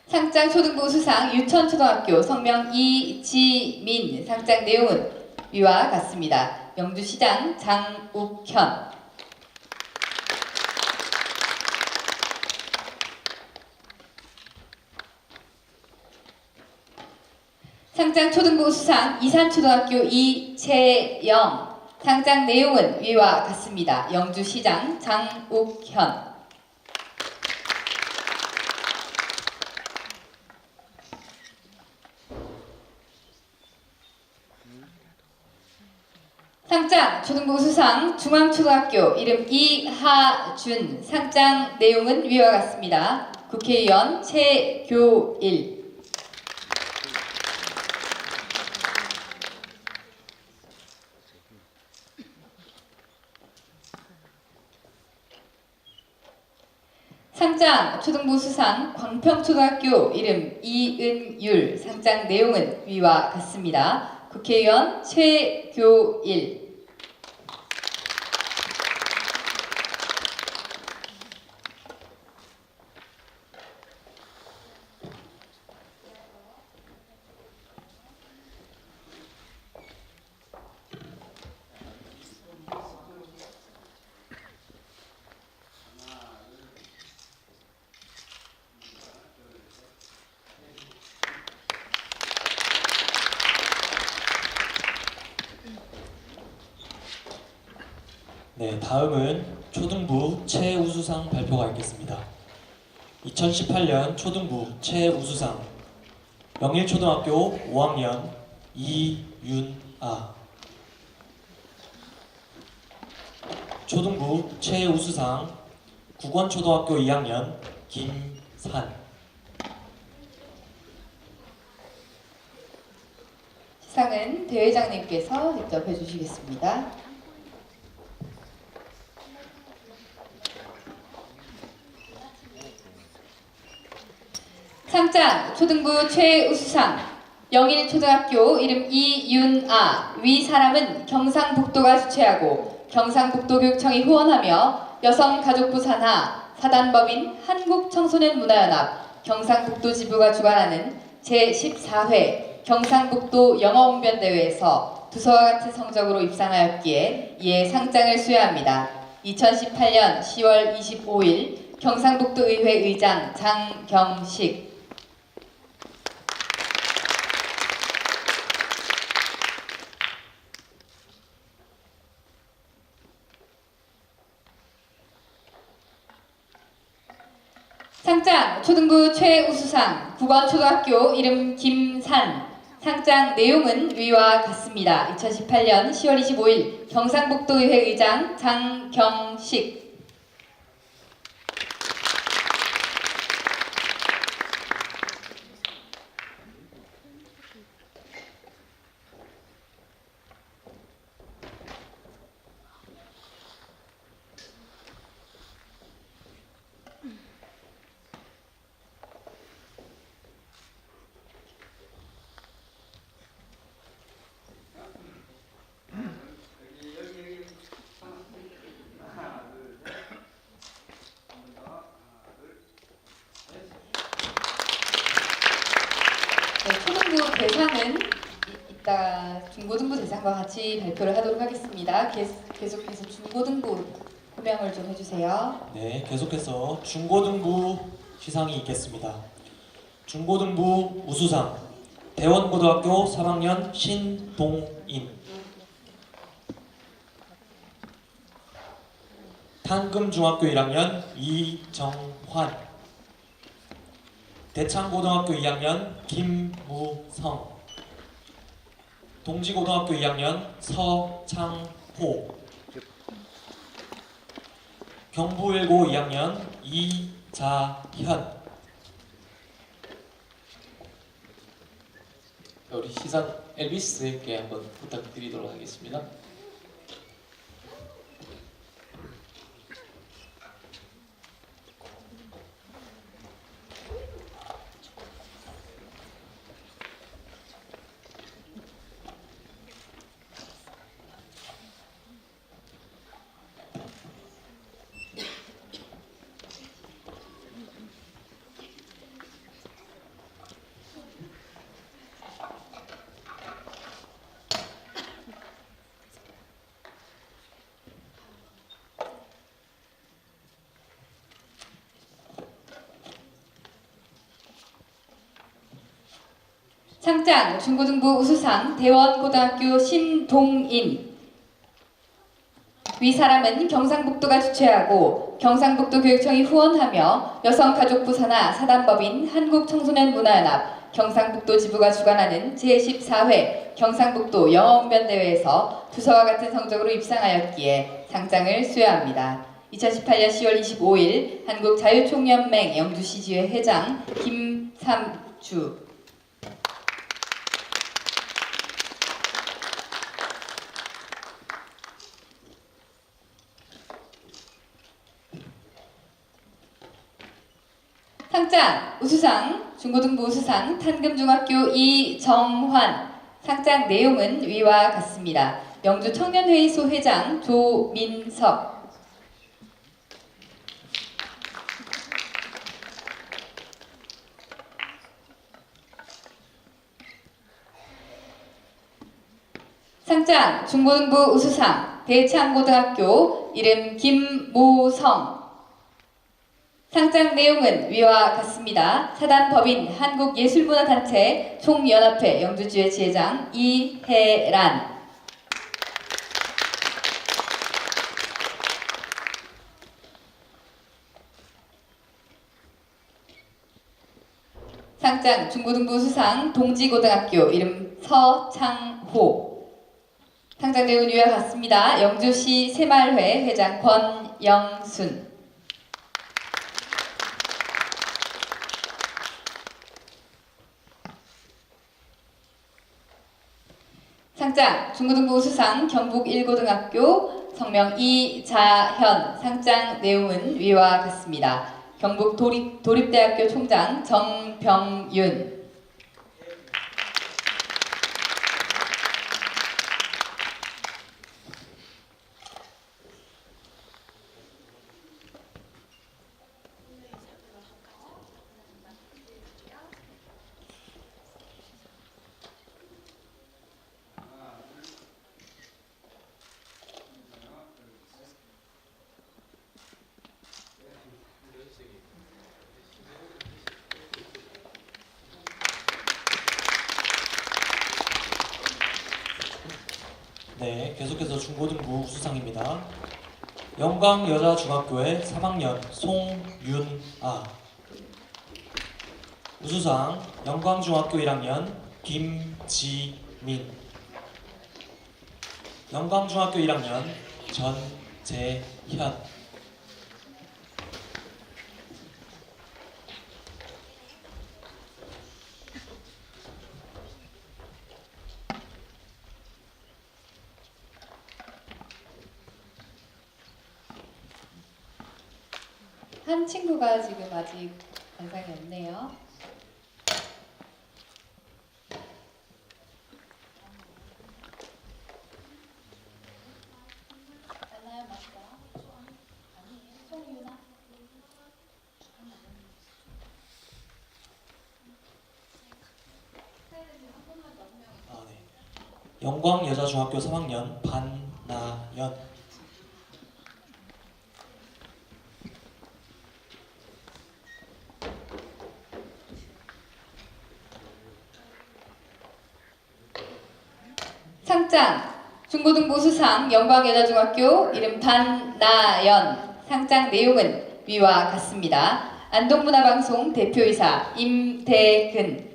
상장 초등부 우수상 유천초등학교 성명 이지민. 상장 내용은 위와 같습니다. 영주시장 장욱현. 상장 초등부 우수상 이산초등학교 이채영. 상장 내용은 위와 같습니다. 영주시장 장욱현. 상장 초등부 우수상 중앙초등학교 이름 이하준. 상장 내용은 위와 같습니다. 국회의원 최교일. 상장 초등부 우수상 광평초등학교 이름 이은율. 상장 내용은 위와 같습니다. 국회의원 최교일. 네, 다음은 초등부 최우수상 발표가 있겠습니다. 2018년 초등부 최우수상 영일초등학교 5학년 이윤아. 초등부 최우수상 국원초등학교 2학년 김산. 시상은 대회장님께서 직접 해주시겠습니다. 상장 초등부 최우수상 영일초등학교 이름 이윤아. 위 사람은 경상북도가 주최하고 경상북도교육청이 후원하며 여성가족부 산하 사단법인 한국청소년문화연합 경상북도 지부가 주관하는 제14회 경상북도 영어웅변대회에서 두서와 같은 성적으로 입상하였기에 이에 상장을 수여합니다. 2018년 10월 25일 경상북도의회 의장 장경식. 상장 초등부 최우수상 국원초등학교 이름 김산. 상장 내용은 위와 같습니다. 2018년 10월 25일 경상북도의회 의장 장경식. 초등부 대상은 이따 중고등부 대상과 같이 발표를 하도록 하겠습니다. 계속해서 중고등부 호명을 좀 해주세요. 네, 계속해서 중고등부 시상이 있겠습니다. 중고등부 우수상 대원고등학교 3학년 신동인, 탄금중학교 1학년 이정환, 대창고등학교 2학년 김무성, 동지고등학교 2학년 서창호, 경부일고 2학년 이자현. 우리 시상 엘비스 선생님께 한번 부탁드리도록 하겠습니다. 상장 중고등부 우수상 대원고등학교 신동인. 위 사람은 경상북도가 주최하고 경상북도 교육청이 후원하며 여성가족부 산하 사단법인 한국청소년문화연합 경상북도 지부가 주관하는 제14회 경상북도 영어웅변대회에서 두서와 같은 성적으로 입상하였기에 상장을 수여합니다. 2018년 10월 25일 한국자유총연맹 영주시지회 회장 김삼주. 상장 우수상 중고등부 우수상 탄금중학교 이정환. 상장 내용은 위와 같습니다. 영주 청년회의소 회장 조민석, 상장 중고등부 우수상 대창고등학교 이름 김무성. 상장 내용은 위와 같습니다. 사단법인 한국예술문화단체 총연합회 영주지회 지회장 이혜란. 상장 중고등부 우수상 동지고등학교 이름 서창호. 상장 내용은 위와 같습니다. 영주시 새마을회 회장 권영순. 상장 중고등부 우수상 경북 1고등학교 성명 이자현. 상장 내용은 위와 같습니다. 경북 도립대학교 총장 정병윤. 네, 계속해서 중고등부 우수상입니다. 영광여자중학교의 3학년 송윤아. 우수상 영광중학교 1학년 김지민. 영광중학교 1학년 전재현. 한 친구가 지금 아직 관상이 없네요. 영광여자중학교 3학년 반나연. 상장 중고등부 수상 영광여자중학교 이름 반나연. 상장 내용은 위와 같습니다. 안동문화방송 대표이사 임대근.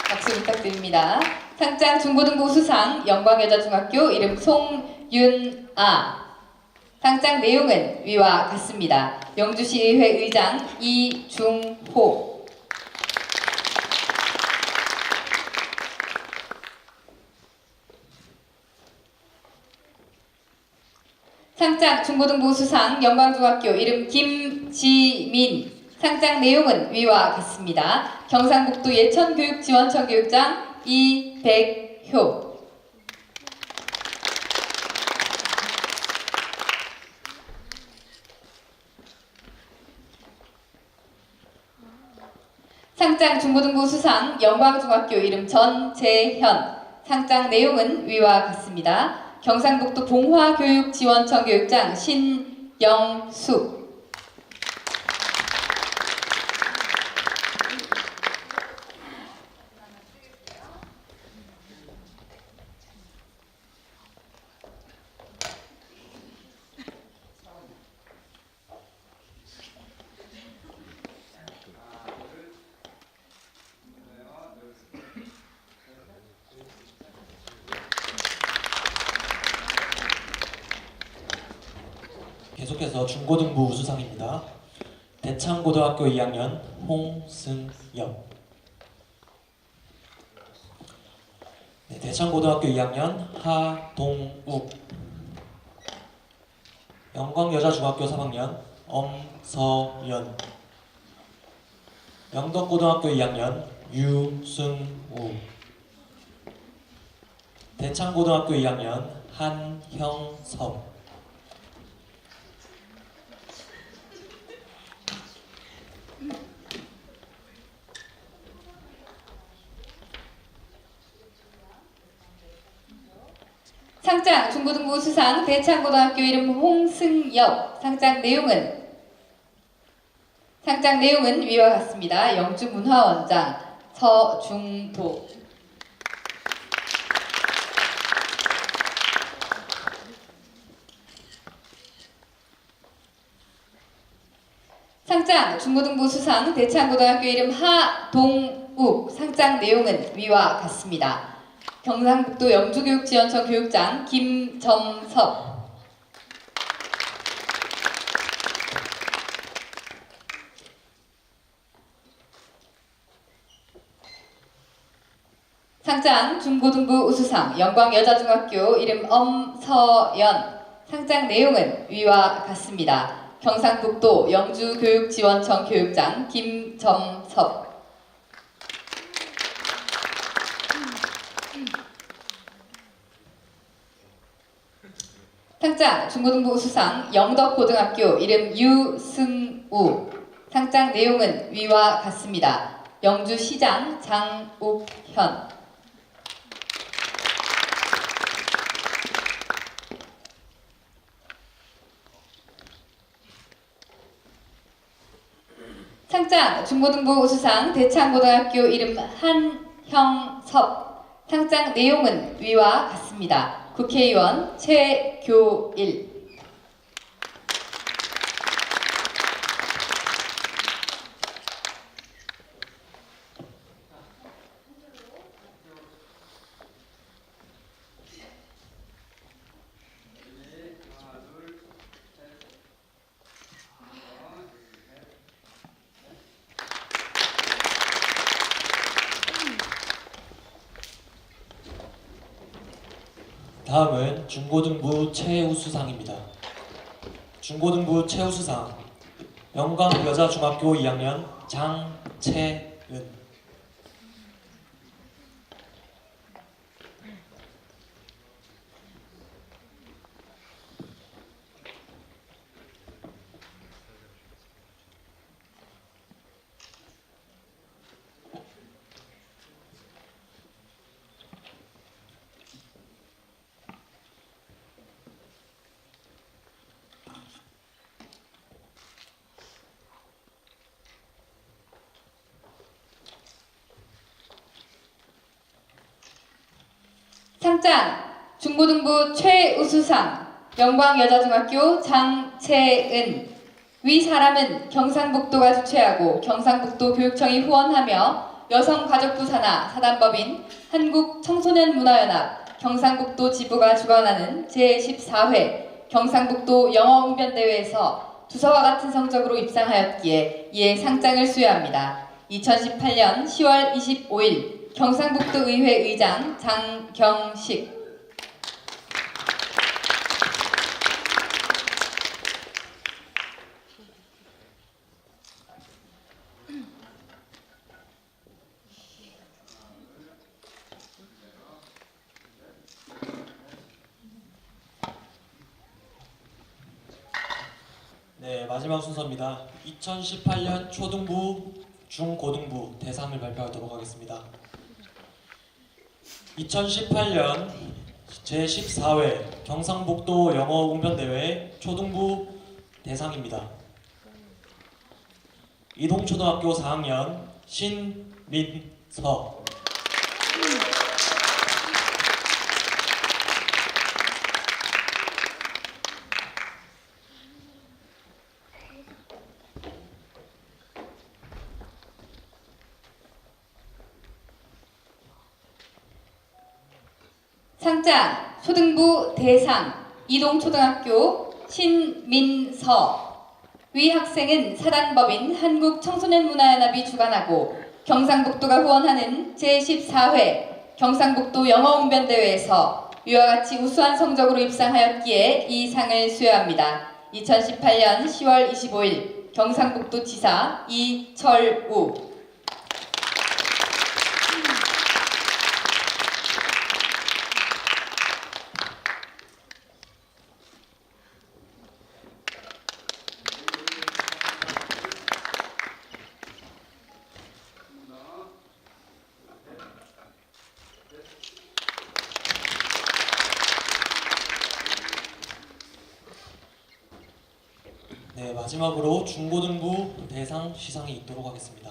박수 부탁드립니다. 상장 중고등부 수상 영광여자중학교 이름 송윤아. 상장 내용은 위와 같습니다. 영주시의회 의장 이중호. 상장 중고등부 수상 영광중학교 이름 김지민. 상장 내용은 위와 같습니다. 경상북도 예천교육지원청 교육장 이백효. 상장 중고등부 수상 영광중학교 이름 전재현. 상장 내용은 위와 같습니다. 경상북도 봉화교육지원청 교육장 신영숙. 계속해서 중고등부 우수상입니다. 대창고등학교 2학년 홍승엽. 네, 대창고등학교 2학년 하동욱. 영광여자중학교 3학년 엄서연. 영덕고등학교 2학년 유승우. 대창고등학교 2학년 한형섭. 상장 중고등부 수상 대창고등학교 이름 홍승엽. 상장 내용은 위와 같습니다. 영주문화원장 서중도. 상장 중고등부 수상 대창고등학교 이름 하동욱. 상장 내용은 위와 같습니다. 경상북도 영주교육지원청 교육장 김점섭. 상장 중고등부 우수상 영광여자중학교 이름 엄서연. 상장 내용은 위와 같습니다. 경상북도 영주교육지원청 교육장 김점섭. 상장 중고등부 우수상 영덕고등학교 이름 유승우. 상장 내용은 위와 같습니다. 영주시장 장욱현. 상장 중고등부 우수상 대창고등학교 이름 한형섭. 상장 내용은 위와 같습니다. 국회의원 최교일. 다음은 중고등부 최우수상입니다. 중고등부 최우수상 영광여자중학교 2학년 장채은. 상장 중고등부 최우수상 영광여자중학교 장채은. 위 사람은 경상북도가 주최하고 경상북도 교육청이 후원하며 여성가족부 산하 사단법인 한국청소년문화연합 경상북도 지부가 주관하는 제14회 경상북도 영어웅변대회에서 두서와 같은 성적으로 입상하였기에 이에 상장을 수여합니다. 2018년 10월 25일 경상북도 의회 의장 장경식. 네, 마지막 순서입니다. 2018년 초등부, 중고등부 대상을 발표하도록 하겠습니다. 2018년 제14회 경상북도 영어웅변대회 초등부 대상입니다. 이동초등학교 4학년 신민서. 상장 초등부 대상 이동초등학교 신민서. 위 학생은 사단법인 한국청소년문화연합이 주관하고 경상북도가 후원하는 제14회 경상북도 영어웅변대회에서 위와 같이 우수한 성적으로 입상하였기에 이 상을 수여합니다. 2018년 10월 25일 경상북도 지사 이철우. 네, 마지막으로 중고등부 대상 시상이 있도록 하겠습니다.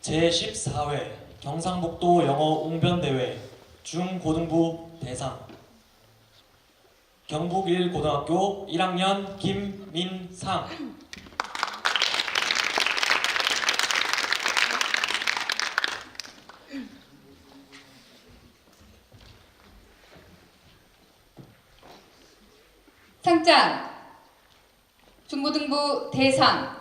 제14회 경상북도 영어웅변대회 중고등부 대상 경북 1고등학교 1학년 김민상. 상장 중고등부 대상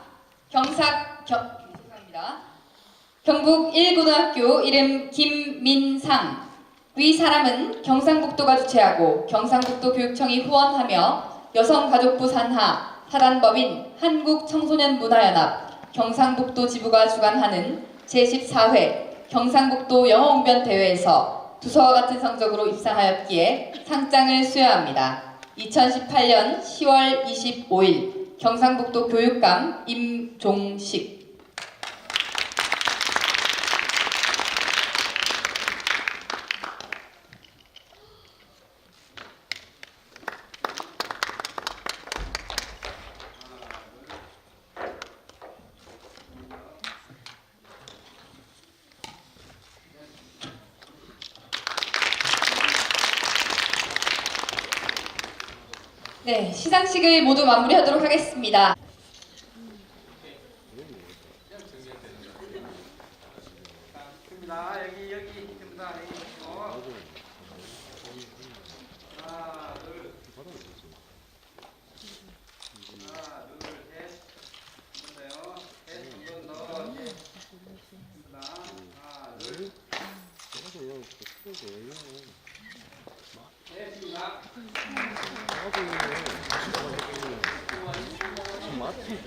경북 1고등학교 이름 김민상. 위 사람은 경상북도가 주최하고 경상북도 교육청이 후원하며 여성가족부 산하 사단법인 한국청소년문화연합 경상북도 지부가 주관하는 제14회 경상북도 영어웅변대회에서 두서와 같은 성적으로 입상하였기에 상장을 수여합니다. 2018년 10월 25일 경상북도 교육감 임종식. 네, 시상식을 모두 마무리하도록 하겠습니다. 맞지?